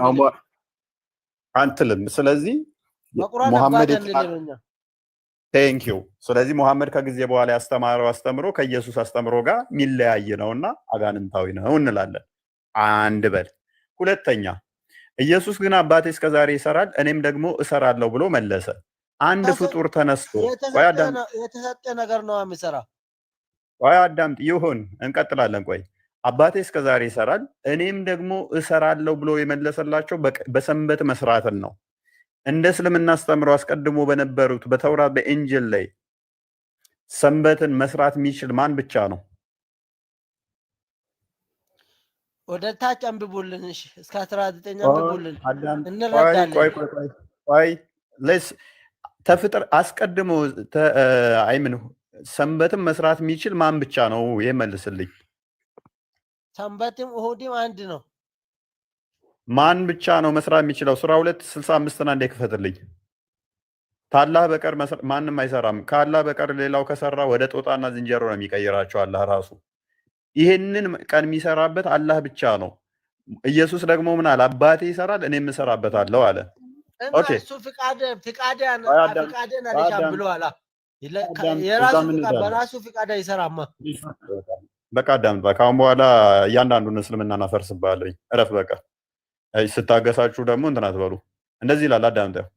አባት አንትልም። ስለዚህ በቁርአን አባት እንልምኛ ቴንክ ዩ። ስለዚህ ሙሐመድ ከጊዜ በኋላ ያስተማረው አስተምሮ ከኢየሱስ አስተምሮ ጋር የሚለያይ ነውና አጋንንታዊ ነው እንላለን። አንድ በል። ሁለተኛ ኢየሱስ ግን አባቴ እስከዛሬ ይሰራል እኔም ደግሞ እሰራለሁ ብሎ መለሰ። አንድ ፍጡር ተነስቶ የተሰጠ ነገር ነው የሚሰራ። ቆይ አዳምጥ። ይሁን እንቀጥላለን። ቆይ አባቴ እስከዛሬ ይሰራል እኔም ደግሞ እሰራለሁ ብሎ የመለሰላቸው በሰንበት መስራትን ነው። እንደ እስልምና አስተምሮ አስቀድሞ በነበሩት በተውራት በኢንጅል ላይ ሰንበትን መስራት የሚችል ማን ብቻ ነው? ወደ ታች አንብቡልን። እሺ እስከ 19 አንብቡልን እንረዳለን። ቆይ ተፍጥር አስቀድሞ አይምን ሰንበትን መስራት የሚችል ማን ብቻ ነው? ይመልስልኝ። ሰንበትም እሁድም አንድ ነው። ማን ብቻ ነው መስራት የሚችለው? ሱራ 2:65 እንደ ክፈትልኝ። ታላህ በቀር ማንም አይሰራም። ካላህ በቀር ሌላው ከሰራ ወደ ጦጣና ዝንጀሮ ነው የሚቀይራቸው አላህ ራሱ። ይሄንን ቀን የሚሰራበት አላህ ብቻ ነው። ኢየሱስ ደግሞ ምን አለ? አባቴ ይሰራል እኔም እሰራበታለሁ አለ። ኦኬ እሱ ፍቃዴን አልሻም ብሎ አላ በራሱ ፍቃድ አይሰራማ። በቃ አዳምጥ። ከአሁን በኋላ እያንዳንዱን እስልምና እናፈርስብሃለሁ። እረፍ በቃ። ስታገሳችሁ ደግሞ እንትን አትበሉ። እንደዚህ ይላል አዳምጠው።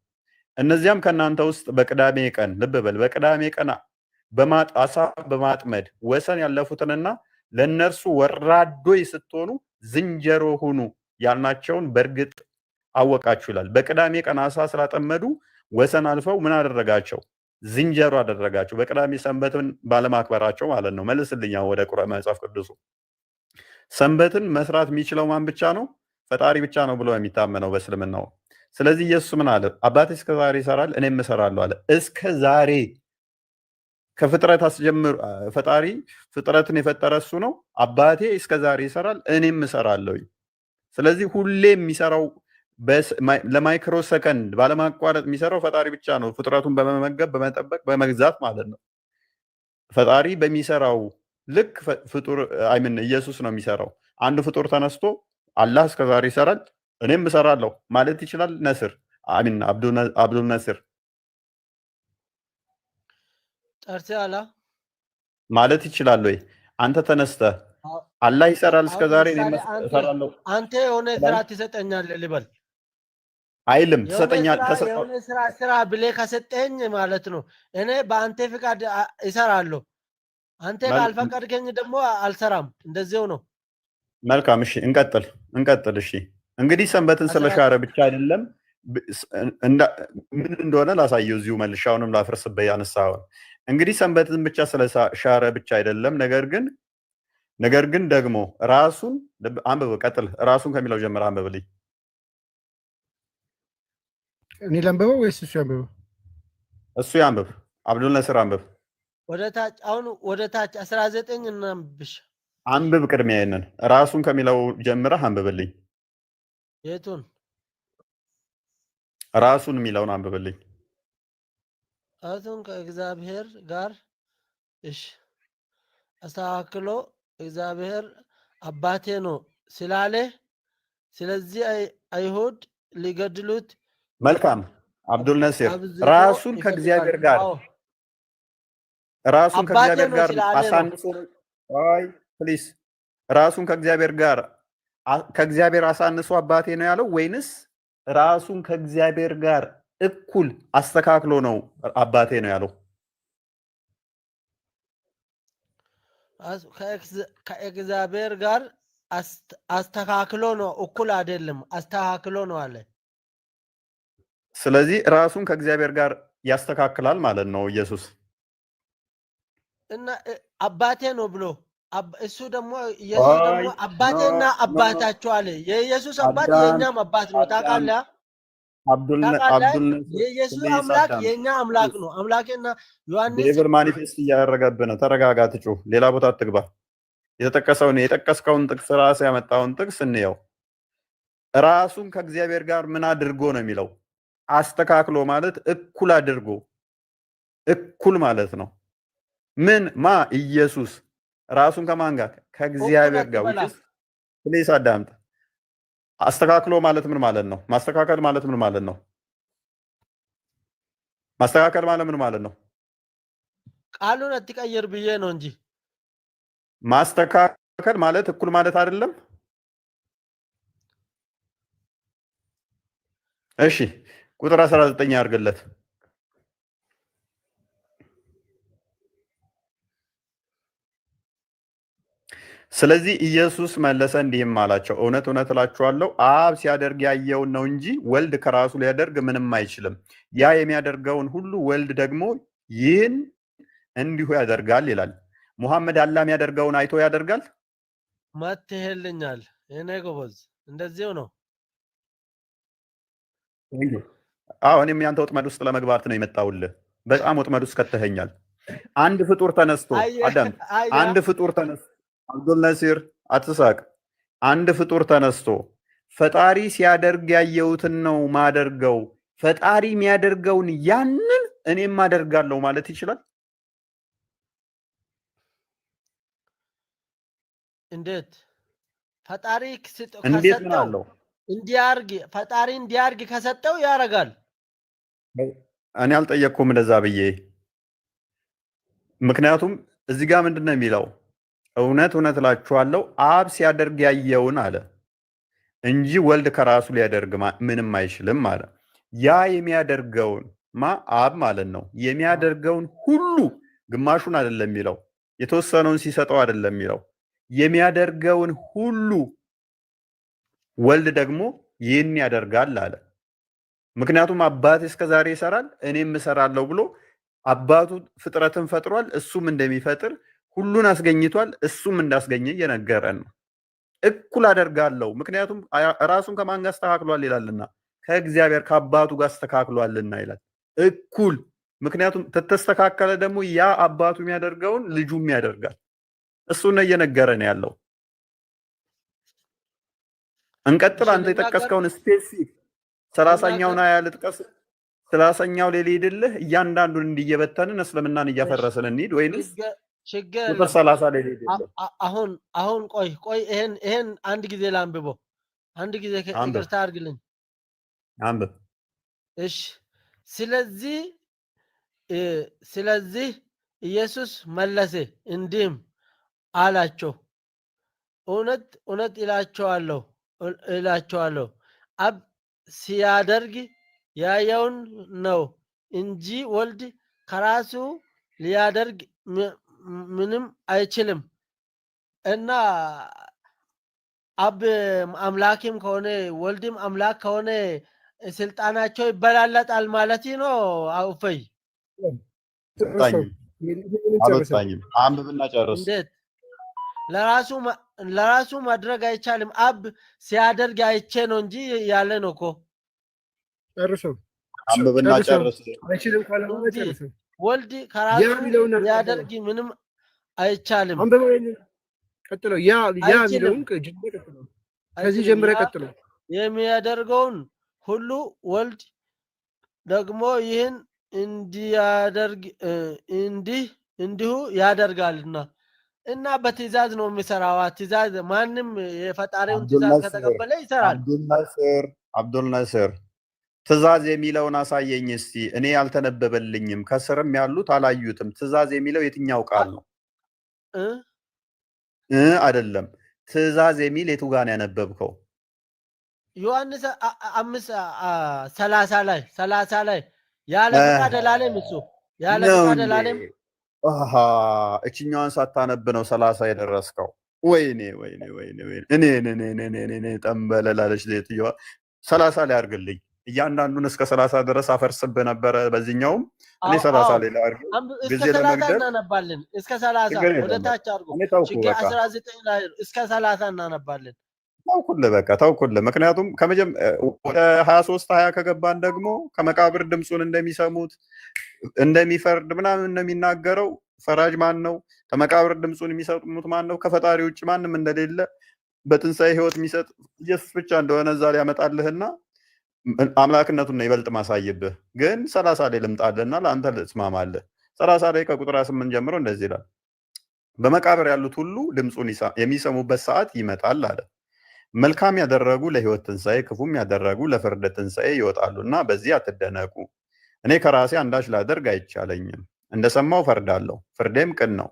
እነዚያም ከእናንተ ውስጥ በቅዳሜ ቀን ልብ በል፣ በቅዳሜ ቀን አሳ በማጥመድ ወሰን ያለፉትንና ለእነርሱ ወራዶች ስትሆኑ ዝንጀሮ ሁኑ ያልናቸውን በእርግጥ አወቃችሁ ይላል። በቅዳሜ ቀን አሳ ስላጠመዱ ወሰን አልፈው ምን አደረጋቸው? ዝንጀሮ አደረጋቸው። በቅዳሜ ሰንበትን ባለማክበራቸው ማለት ነው። መልስልኛ ወደ ቁርአን መጽሐፍ ቅዱሱ። ሰንበትን መስራት የሚችለው ማን ብቻ ነው? ፈጣሪ ብቻ ነው ብሎ የሚታመነው በእስልምናው። ስለዚህ ኢየሱስ ምን አለ? አባቴ እስከ ዛሬ ይሰራል እኔም እሰራለሁ አለ። እስከ ዛሬ ከፍጥረት አስጀምር ፈጣሪ ፍጥረትን የፈጠረ እሱ ነው። አባቴ እስከ ዛሬ ይሰራል እኔም እሰራለሁ። ስለዚህ ሁሌ የሚሰራው ለማይክሮ ሰከንድ ባለማቋረጥ የሚሰራው ፈጣሪ ብቻ ነው። ፍጥረቱን በመመገብ በመጠበቅ በመግዛት ማለት ነው። ፈጣሪ በሚሰራው ልክ ፍጡር ኢየሱስ ነው የሚሰራው። አንድ ፍጡር ተነስቶ አላህ እስከዛሬ ይሰራል እኔም እሰራለሁ ማለት ይችላል ነስር አሚን አብዱል ነስር ጠርሴ አላ ማለት ይችላል ወይ? አንተ ተነስተህ አላህ ይሰራል እስከዛሬ እኔም እሰራለሁ አንተ የሆነ ስራ ትሰጠኛለህ ልበል አይልም ትሰጠኛል የሆነ ስራ ብለህ ከሰጠኝ ማለት ነው እኔ በአንተ ፍቃድ እሰራለሁ አንተ ካልፈቀድከኝ ደግሞ አልሰራም እንደዚሁ ነው መልካም እሺ እንቀጥል እሺ እንግዲህ ሰንበትን ስለሻረ ብቻ አይደለም ምን እንደሆነ ላሳየው እዚሁ መልሻውንም ላፍርስበት ያነሳው እንግዲህ ሰንበትን ብቻ ስለሻረ ብቻ አይደለም ነገር ግን ደግሞ ራሱን አንብበው ቀጥል ራሱን ከሚለው ጀምር አንብብልኝ እኔ ላንብበው ወይስ እሱ ያንብበው? እሱ ያንብብ አብዱል ነስር አንብብ ወደ ታች 19 እናንብሽ አንብብ ቅድሚያ ይሄንን ራሱን ከሚለው ጀምረህ አንብብልኝ የቱን ራሱን የሚለውን አንብብልኝ ራሱን ከእግዚአብሔር ጋር እሺ አስተካክሎ እግዚአብሔር አባቴ ነው ስላለ ስለዚህ አይሁድ ሊገድሉት መልካም አብዱል ነስር ራሱን ከእግዚአብሔር ጋር አሳንሶ አይ ፕሊስ ራሱን ከእግዚአብሔር አሳንሶ አባቴ ነው ያለው ወይንስ ራሱን ከእግዚአብሔር ጋር እኩል አስተካክሎ ነው አባቴ ነው ያለው? ከእግዚአብሔር ጋር አስተካክሎ ነው እኩል አይደለም አስተካክሎ ነው አለ ስለዚህ ራሱን ከእግዚአብሔር ጋር ያስተካክላል ማለት ነው ኢየሱስ እና አባቴ ነው ብሎ እሱ ደግሞ ኢየሱስ ደግሞ አባቴና አባታቸው አለ የኢየሱስ አባት የኛም አባት ነው ታውቃለህ አብዱል የኢየሱስ አምላክ የኛ አምላክ ነው አምላኬና ዮሐንስ ዴቪል ማኒፌስት እያደረገብህ ነው ተረጋጋ ትጩህ ሌላ ቦታ አትግባ የጠቀስከውን ጥቅስ ራስ ያመጣውን ጥቅስ እንየው ራሱን ከእግዚአብሔር ጋር ምን አድርጎ ነው የሚለው አስተካክሎ ማለት እኩል አድርጎ እኩል ማለት ነው ምን ኢየሱስ ራሱን ከማን ጋር ከእግዚአብሔር ጋር ፕሊስ አዳምጥ አስተካክሎ ማለት ምን ማለት ነው ማስተካከል ማለት ምን ማለት ነው ማስተካከል ማለት ምን ማለት ነው ቃሉን አትቀይር ብዬ ነው እንጂ ማስተካከል ማለት እኩል ማለት አይደለም እሺ ቁጥር 19 ያርግለት ስለዚህ ኢየሱስ መለሰ እንዲህም አላቸው እውነት እላችኋለሁ አብ ሲያደርግ ያየውን ነው እንጂ ወልድ ከራሱ ሊያደርግ ምንም አይችልም ያ የሚያደርገውን ሁሉ ወልድ ደግሞ ይህን እንዲሁ ያደርጋል ይላል ሙሐመድ አላህ የሚያደርገውን አይቶ ያደርጋል መትሄልኛል እኔ ጎበዝ እንደዚሁ ነው እኔም ያንተ ወጥመድ ውስጥ ለመግባት ነው የመጣውልህ በጣም ወጥመድ ውስጥ ከተኸኛል አንድ ፍጡር ተነስቶ አዳም አንድ ፍጡር ተነስቶ አብዱል ነስር አትሳቅ አንድ ፍጡር ተነስቶ ፈጣሪ ሲያደርግ ያየሁትን ነው ማደርገው ፈጣሪ የሚያደርገውን ያንን እኔም አደርጋለሁ ማለት ይችላል እንዴት ፈጣሪ እንዴት ነው ፈጣሪ እንዲያርግ ከሰጠው ያረጋል እኔ አልጠየቅኩም እንደዛ ብዬ ምክንያቱም እዚህ ጋር ምንድነው የሚለው እውነት እላችኋለሁ አብ ሲያደርግ ያየውን አለ እንጂ ወልድ ከራሱ ሊያደርግ ምንም አይችልም አለ ያ የሚያደርገውን አብ ማለት ነው የሚያደርገውን ሁሉ ግማሹን አይደለም የሚለው የተወሰነውን ሲሰጠው አይደለም የሚለው የሚያደርገውን ሁሉ ወልድ ደግሞ ይህን ያደርጋል አለ ምክንያቱም አባቴ እስከዛሬ ይሰራል እኔም እሰራለሁ ብሎ አባቱ ፍጥረትን ፈጥሯል እሱም እንደሚፈጥር ሁሉን አስገኝቷል እሱም እንዳስገኘ እየነገረን ነው እኩል አደርጋለሁ ምክንያቱም ራሱን ከማን ጋር አስተካክሏል ይላልና ከእግዚአብሔር ከአባቱ ጋር አስተካክሏልና ይላል እኩል ምክንያቱም ተተስተካከለ ደግሞ ያ አባቱ የሚያደርገውን ልጁም ያደርጋል እሱ ነው እየነገረን ያለው እንቀጥል አንተ የጠቀስከውን ስፔሲፊክ 30ኛውን ያልጥቀስ 30ኛው ሌሊድልህ እያንዳንዱን እንዲየበተንን እስልምናን እያፈረሰን እንሂድ ወይንስ ቁጥር 30 ሌሊድልህ አሁን ቆይ ይሄን አንድ ጊዜ ላንብበው አንድ ጊዜ አንብብ ይቅርታ አድርግልኝ። አንብብ። እሺ ስለዚህ ኢየሱስ መለሰ እንዲህም አላቸው፣ እውነት እውነት እላቸዋለሁ አብ ሲያደርግ ያየውን ነው እንጂ ወልድ ከራሱ ሊያደርግ ምንም አይችልም። እና አብ አምላክም ከሆነ ወልድም አምላክ ከሆነ ስልጣናቸው ይበላለጣል ማለት ነው። አውፈይ አልወጣኝም። አንብብና ጨርስ። እንዴት ለራሱ ማድረግ አይቻልም? አብ ሲያደርግ አይቼ ነው እንጂ ያለ ነው እኮ። ጨርሶ አንብብና ጨርስ። አይችልም ካለ ጨርሶ ወልድ ከራሱ ሊያደርግ ምንም አይቻልም። ቀጥሎ ያ የሚለውን ከዚህ ጀምረ ቀጥሎ የሚያደርገውን ሁሉ ወልድ ደግሞ ይህን እንዲያደርግ እንዲሁ ያደርጋልና እና በትእዛዝ ነው የሚሰራው። ትእዛዝ ማንም የፈጣሪውን ትእዛዝ ከተቀበለ ይሰራል። አብዱልነስር ትእዛዝ የሚለውን አሳየኝ እስቲ። እኔ አልተነበበልኝም፣ ከስርም ያሉት አላዩትም። ትእዛዝ የሚለው የትኛው ቃል ነው? አይደለም። ትእዛዝ የሚል የቱ ጋር ነው ያነበብከው? ዮሐንስ 5:30 ላይ ያለ ፍቃድ አላለም። እሱ ያለ ፍቃድ አላለም። እችኛዋን ሳታነብ ነው 30 የደረስከው። ወይኔ እኔ ጠንበለላለች ሴትዮዋ። 30 ላይ አድርግልኝ። እያንዳንዱን እስከ 30 ድረስ አፈርስብህ ነበረ። በዚህኛውም እኔ 30 ላይ ላድርግ። ጊዜ ለመግደል እናነባለን። እስከ 30 ወደ ታች አድርጎ 19 ላይ እስከ 30 እናነባለን። ተውኩልህ። ምክንያቱም ወደ 23:20 ከገባን ደግሞ ከመቃብር ድምፁን እንደሚሰሙት እንደሚፈርድ ምናምን እንደሚናገረው ፈራጅ ማን ነው? ከመቃብር ድምፁን የሚሰሙት ማን ነው? ከፈጣሪ ውጭ ማንም እንደሌለ በትንሣኤ ህይወት የሚሰጥ ኢየሱስ ብቻ እንደሆነ እዛ ላይ ያመጣልህና አምላክነቱን ነው ይበልጥ ማሳይብህ። ግን 30 ላይ ልምጣልህና ለአንተ ልስማማለህ። 30 ላይ ከቁጥር 28 ጀምሮ እንደዚህ ይላል፣ በመቃብር ያሉት ሁሉ ድምፁን የሚሰሙበት ሰዓት ይመጣል አለ። መልካም ያደረጉ ለህይወት ትንሣኤ፣ ክፉም ያደረጉ ለፍርድ ትንሣኤ ይወጣሉና በዚህ አትደነቁ። እኔ ከራሴ አንዳች ላደርግ አይቻለኝም። እንደሰማው ፈርዳለሁ፣ ፍርዴም ቅን ነው።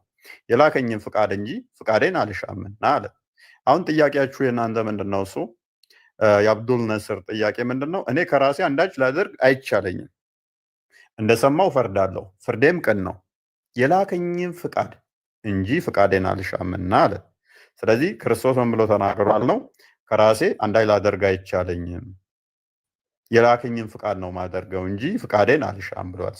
የላከኝም ፍቃድ እንጂ ፍቃዴን አልሻምና አለ። አሁን ጥያቄያችሁ የእናንተ ምንድን ነው? እሱ የአብዱል ነስር ጥያቄ ምንድን ነው? እኔ ከራሴ አንዳች ላደርግ አይቻለኝም፣ እንደሰማው ፈርዳለሁ፣ ፍርዴም ቅን ነው። የላከኝም ፍቃድ እንጂ ፍቃዴን አልሻምና አለ። ስለዚህ ክርስቶስ ምን ብሎ ተናግሯል ነው? ከራሴ አንዳች ላደርግ አይቻለኝም፣ የላከኝም ፍቃድ ነው ማደርገው እንጂ ፍቃዴን አልሻም ብሏል።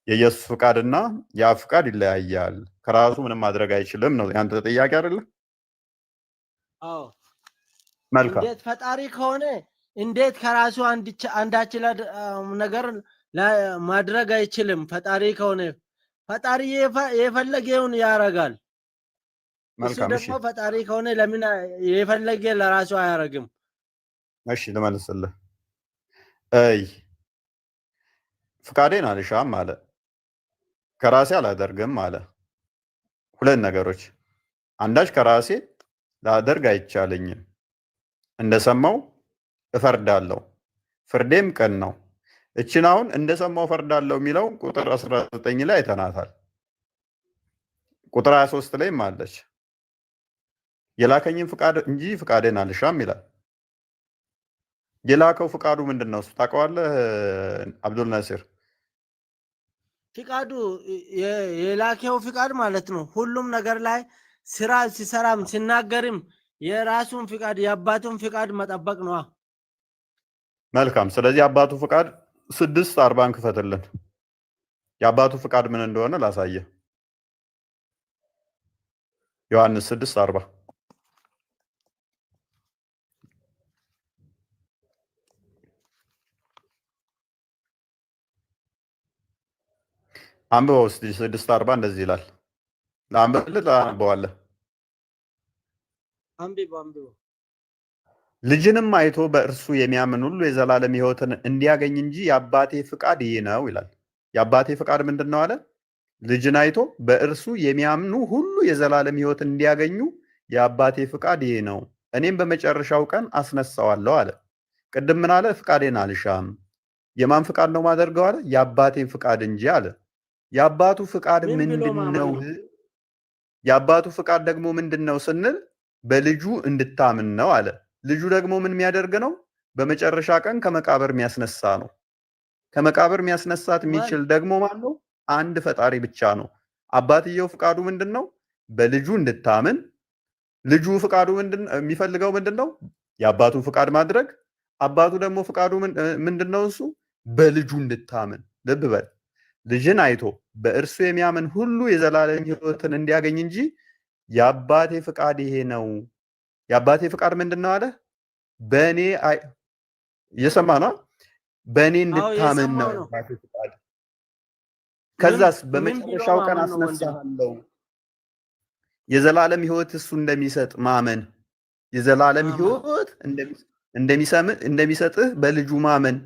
የኢየሱስ ፍቃድና የአብ ፍቃድ ይለያያል። ከራሱ ምንም ማድረግ አይችልም ነው ያንተ ጥያቄ አይደለ? አዎ። መልካም። እንዴት ፈጣሪ ከሆነ እንዴት ከራሱ አንዳች ነገር ማድረግ አይችልም? ፈጣሪ ከሆነ ፈጣሪ የፈለገውን ያደርጋል። እሱ ደግሞ ፈጣሪ ከሆነ ለምን የፈለገ ለራሱ አያደርግም? እሺ ልመልስልህ። ፍቃዴን አልሻም አለ፣ ከራሴ አላደርግም አለ። ሁለት ነገሮች፣ አንዳች ከራሴ ላደርግ አይቻለኝም፣ እንደሰማው እፈርዳለሁ፣ ፍርዴም ቅን ነው። እችን አሁን እንደሰማው እፈርዳለሁ የሚለው ቁጥር 19 ላይ አይተናታል። ቁጥር 23 ላይም አለች። የላከኝም ፍቃድ እንጂ ፍቃዴን አልሻም ይላል። የላከው ፍቃዱ ምንድን ነው? ታውቀዋለህ አብዱል ናሲር? ፍቃዱ የላከው ፍቃድ ማለት ነው። ሁሉም ነገር ላይ ስራ ሲሰራም ሲናገርም የራሱን ፍቃድ የአባቱን ፍቃድ መጠበቅ ነው። መልካም። ስለዚህ የአባቱ ፍቃድ 6:40 ክፈትልን። የአባቱ ፍቃድ ምን እንደሆነ ላሳየ። ዮሐንስ 6:40 አንብበው እስኪ። 6:40 እንደዚህ ይላል። ለአንብበዋለህ። ልጅንም አይቶ በእርሱ የሚያምን ሁሉ የዘላለም ሕይወትን እንዲያገኝ እንጂ የአባቴ ፍቃድ ይህ ነው ይላል። የአባቴ ፍቃድ ምንድን ነው አለ? ልጅን አይቶ በእርሱ የሚያምኑ ሁሉ የዘላለም ሕይወትን እንዲያገኙ የአባቴ ፍቃድ ይህ ነው፣ እኔም በመጨረሻው ቀን አስነሳዋለሁ አለ። ቅድም ምን አለ? ፍቃዴን አልሻም። የማን ፍቃድ ነው ማደርገው አለ? የአባቴን ፍቃድ እንጂ አለ። የአባቱ ፍቃድ ምንድነው? የአባቱ ፍቃድ ደግሞ ምንድነው ስንል በልጁ እንድታምን ነው አለ። ልጁ ደግሞ ምን የሚያደርግ ነው? በመጨረሻ ቀን ከመቃብር የሚያስነሳ ነው። ከመቃብር የሚያስነሳት የሚችል ደግሞ ማን ነው? አንድ ፈጣሪ ብቻ ነው። አባትየው ፍቃዱ ምንድነው? በልጁ እንድታምን። ልጁ ፍቃዱ የሚፈልገው ምንድነው? የአባቱን ፍቃድ ማድረግ። አባቱ ደግሞ ፍቃዱ ምንድነው? እሱ በልጁ እንድታምን። ልብ በል፣ ልጅን አይቶ በእርሱ የሚያምን ሁሉ የዘላለም ሕይወትን እንዲያገኝ እንጂ የአባቴ ፍቃድ ይሄ ነው። የአባቴ ፍቃድ ምንድነው አለ? በእኔ እየሰማ ነው። በእኔ እንድታምን ነው የአባቴ ፍቃድ። ከዛስ በመጨረሻው ቀን አስነሳለሁ። የዘላለም ሕይወት እሱ እንደሚሰጥ ማመን፣ የዘላለም ሕይወት እንደሚሰጥህ በልጁ ማመን፣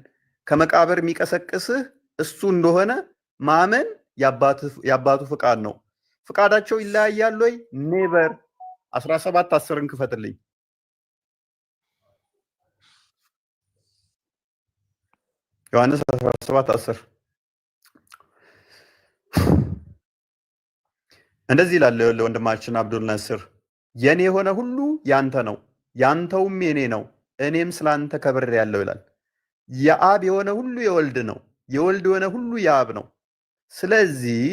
ከመቃብር የሚቀሰቅስህ እሱ እንደሆነ ማመን የአባቱ ፍቃድ ነው። ፍቃዳቸው ይለያያል ወይ? ኔቨር። 17:10 ክፈትልኝ። ዮሐንስ 17:10 እንደዚህ ይላል ወንድማችን አብዱል ነስር፣ የኔ የሆነ ሁሉ ያንተ ነው፣ ያንተውም የኔ ነው፣ እኔም ስላንተ ከብሬአለሁ ይላል። የአብ የሆነ ሁሉ የወልድ ነው፣ የወልድ የሆነ ሁሉ የአብ ነው። ስለዚህ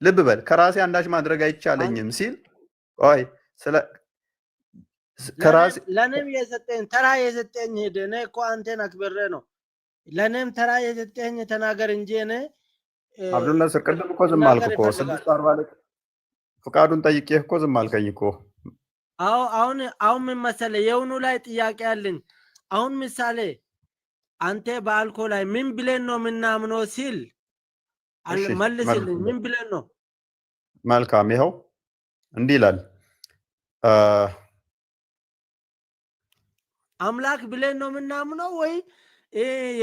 ልብ በል፣ ከራሴ አንዳች ማድረግ አይቻለኝም ሲል ቆይ ለእኔም የሰጠኝ ተራ የሰጠኝ ሄደ። እኔ እኮ አንተን አክብሬ ነው። ለእኔም ተራ የሰጠኝ ተናገር እንጂ እኔ አብዱል ነስር ቅድም እኮ ዝም አልክ እኮ 6:40 ላይ ፍቃዱን ጠይቄህ እኮ ዝም አልከኝ እኮ። አሁን ምን መሰለህ የውኑ ላይ ጥያቄ አለኝ። አሁን ምሳሌ አንተ በአልኮ ላይ ምን ብለን ነው የምናምነው ሲል መልስልኝ። ምን ብለን ነው? መልካም፣ ይኸው እንዲህ ይላል። አምላክ ብለን ነው የምናምነው ወይ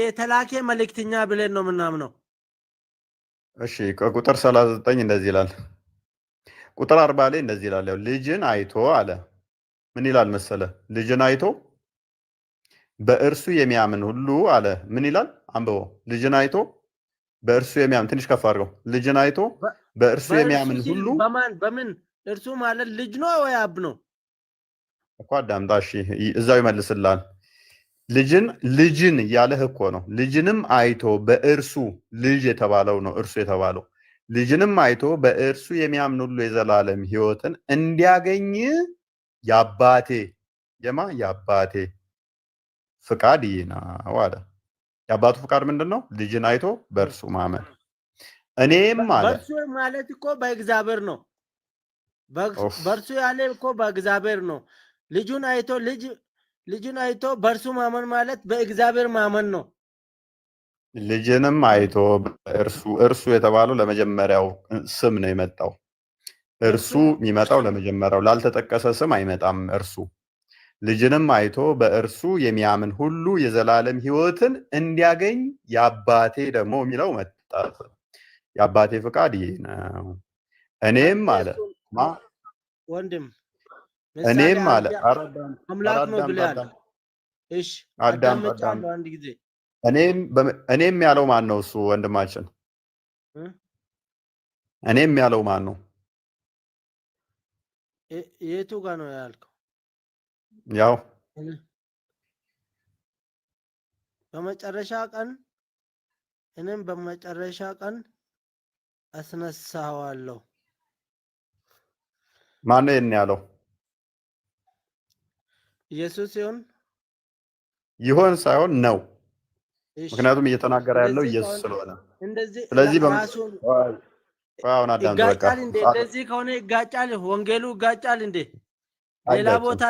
የተላከ መልእክተኛ ብለን ነው የምናምነው? እሺ፣ ከቁጥር 39 እንደዚህ ይላል። ቁጥር 40 ላይ እንደዚህ ይላል። ያው ልጅን አይቶ አለ። ምን ይላል መሰለ? ልጅን አይቶ በእርሱ የሚያምን ሁሉ አለ። ምን ይላል? አንብበው። ልጅን አይቶ በእርሱ የሚያምን፣ ትንሽ ከፍ አድርገው። ልጅን አይቶ በእርሱ የሚያምን ሁሉ በምን እርሱ ማለት ልጅ ነው ወይ አብ ነው እኮ? አዳምጣ። እሺ፣ እዛው ይመልስልሃል። ልጅን ያለህ እኮ ነው። ልጅንም አይቶ በእርሱ ልጅ የተባለው ነው እርሱ የተባለው። ልጅንም አይቶ በእርሱ የሚያምን ሁሉ የዘላለም ሕይወትን እንዲያገኝ የአባቴ የአባቴ ፍቃድ ይህ ነው አለ። የአባቱ ፍቃድ ምንድን ነው? ልጅን አይቶ በእርሱ ማመን። እኔም አለ በእርሱ ማለት እኮ በእግዚአብሔር ነው። በእርሱ ያለ እኮ በእግዚአብሔር ነው። ልጁን አይቶ በእርሱ ማመን ማለት በእግዚአብሔር ማመን ነው። ልጅንም አይቶ እርሱ የተባለው ለመጀመሪያው ስም ነው የመጣው። እርሱ የሚመጣው ለመጀመሪያው ላልተጠቀሰ ስም አይመጣም። እርሱ ልጅንም አይቶ በእርሱ የሚያምን ሁሉ የዘላለም ሕይወትን እንዲያገኝ የአባቴ ደግሞ የሚለው መጣ። የአባቴ ፍቃድ ይህ ነው። እኔም አለ ወንድም እኔም አለ አምላክ ነው ብለሃል። እሺ አዳምጫለሁ አንድ ጊዜ። እኔም ያለው ማን ነው? እሱ ወንድማችን እኔም ያለው ማን ነው? የቱ ጋር ነው ያልከው? ያው በመጨረሻ ቀን እኔም በመጨረሻ ቀን አስነሳዋለሁ። ማን ነው ይሄን ያለው? ኢየሱስ ይሆን ሳይሆን ነው። ምክንያቱም እየተናገረ ያለው ኢየሱስ ስለሆነ። ስለዚህ አሁን አዳምጥ። በቃ እንደዚህ ከሆነ ይጋጫል፣ ወንጌሉ ይጋጫል እንዴ? ሌላ ቦታ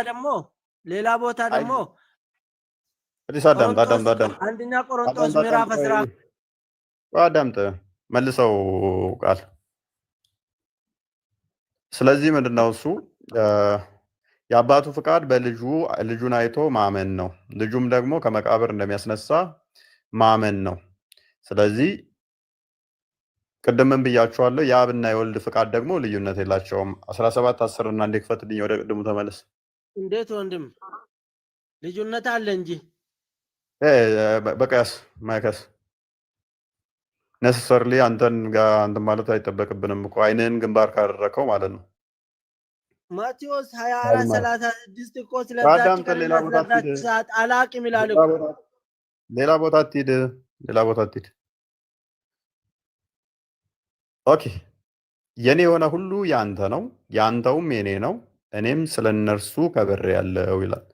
ደግሞ አዳምጥ። አንደኛ ቆሮንቶስ ምዕራፍ 10 አዳምጥ፣ መልሰው ቃል። ስለዚህ ምንድነው እሱ የአባቱ ፍቃድ ልጁን አይቶ ማመን ነው። ልጁም ደግሞ ከመቃብር እንደሚያስነሳ ማመን ነው። ስለዚህ ቅድምም ብያችኋለሁ፣ የአብና የወልድ ፍቃድ ደግሞ ልዩነት የላቸውም። 17:10 እና እንደ ክፈትልኝ፣ ወደ ቅድሙ ተመለስ። እንዴት ወንድም ልዩነት አለ እንጂ በቀስ ማይከስ ነሰሰርሊ አንተን ጋር አንተ ማለት አይጠበቅብንም እኮ አይንህን ግንባር ካደረከው ማለት ነው። ማቴዎስ 24:36 እኮ ስለዛች ቀን ስለዛች ሰዓት አላቅም ይላል እኮ። ሌላ ቦታ አትሂድ፣ ሌላ ቦታ አትሂድ። ኦኬ የኔ የሆነ ሁሉ ያንተ ነው፣ ያንተውም የኔ ነው፣ እኔም ስለ እነርሱ ከብሬአለሁ ይላል።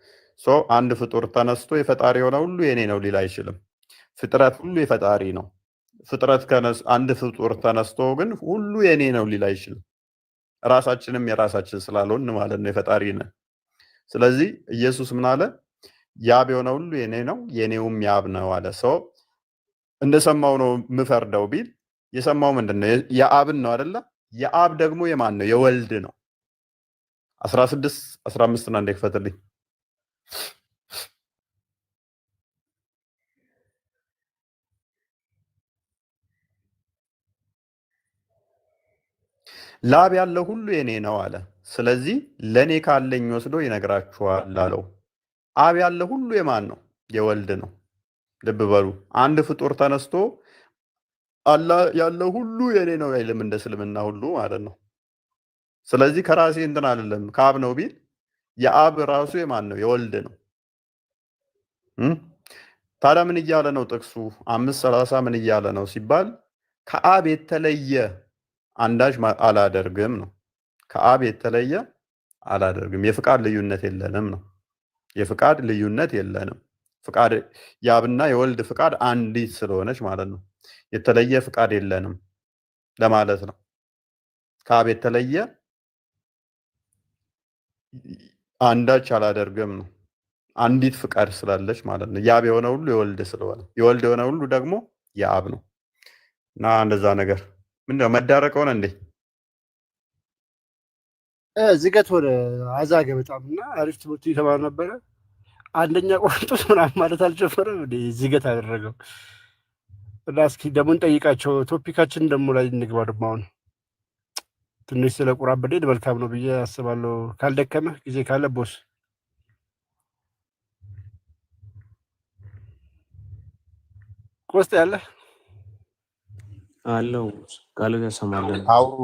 ሶ አንድ ፍጡር ተነስቶ የፈጣሪ የሆነ ሁሉ የኔ ነው ሊል አይችልም። ፍጥረት ሁሉ የፈጣሪ ነው። አንድ ፍጡር ተነስቶ ግን ሁሉ የኔ ነው ሊል አይችልም። ራሳችንም የራሳችን ስላልሆን ማለት ነው፣ የፈጣሪ ነን። ስለዚህ ኢየሱስ ምን አለ? ያብ የሆነ ሁሉ የኔ ነው፣ የኔውም ያብ ነው አለ። ሰው እንደሰማው ነው የምፈርደው ቢል የሰማው ምንድን ነው? የአብን ነው አይደለ? የአብ ደግሞ የማን ነው? የወልድ ነው። 16:15 እና እንደክፈትልኝ ላብ ያለው ሁሉ የኔ ነው አለ። ስለዚህ ለኔ ካለኝ ወስዶ ይነግራችኋል አለው። አብ ያለው ሁሉ የማን ነው? የወልድ ነው። ልብ በሉ። አንድ ፍጡር ተነስቶ አላህ ያለው ሁሉ የኔ ነው አይልም፣ እንደ እስልምና ሁሉ ማለት ነው። ስለዚህ ከራሴ እንትን አይደለም ከአብ ነው ቢል የአብ ራሱ የማን ነው? የወልድ ነው። ታዲያ ምን እያለ ነው ጥቅሱ? 5:30 ምን እያለ ነው ሲባል ከአብ የተለየ አንዳች አላደርግም ነው። ከአብ የተለየ አላደርግም። የፍቃድ ልዩነት የለንም ነው። የፍቃድ ልዩነት የለንም። ፍቃድ የአብና የወልድ ፍቃድ አንዲት ስለሆነች ማለት ነው። የተለየ ፍቃድ የለንም ለማለት ነው። ከአብ የተለየ አንዳች አላደርግም ነው። አንዲት ፍቃድ ስላለች ማለት ነው። የአብ የሆነ ሁሉ የወልድ ስለሆነ የወልድ የሆነ ሁሉ ደግሞ የአብ ነው እና እንደዛ ነገር ምንድነው መዳረቅ ሆነ እንዴ? ዝገት ሆነ አዛገ በጣም እና አሪፍ ትምህርት እየተማሩ ነበረ። አንደኛ ቆርጦስ ምናምን ማለት አልጨፈረም እንዴ? ዝገት አደረገው እና እስኪ ደግሞ እንጠይቃቸው። ቶፒካችን ደግሞ ላይ እንግባ። ደግሞ አሁን ትንሽ ስለ ቁርአን ብንሄድ መልካም ነው ብዬ አስባለሁ። ካልደከመ ጊዜ ካለ ቦስ ቆስጥ ያለ አለው ቃል ያሰማለን። አውሩ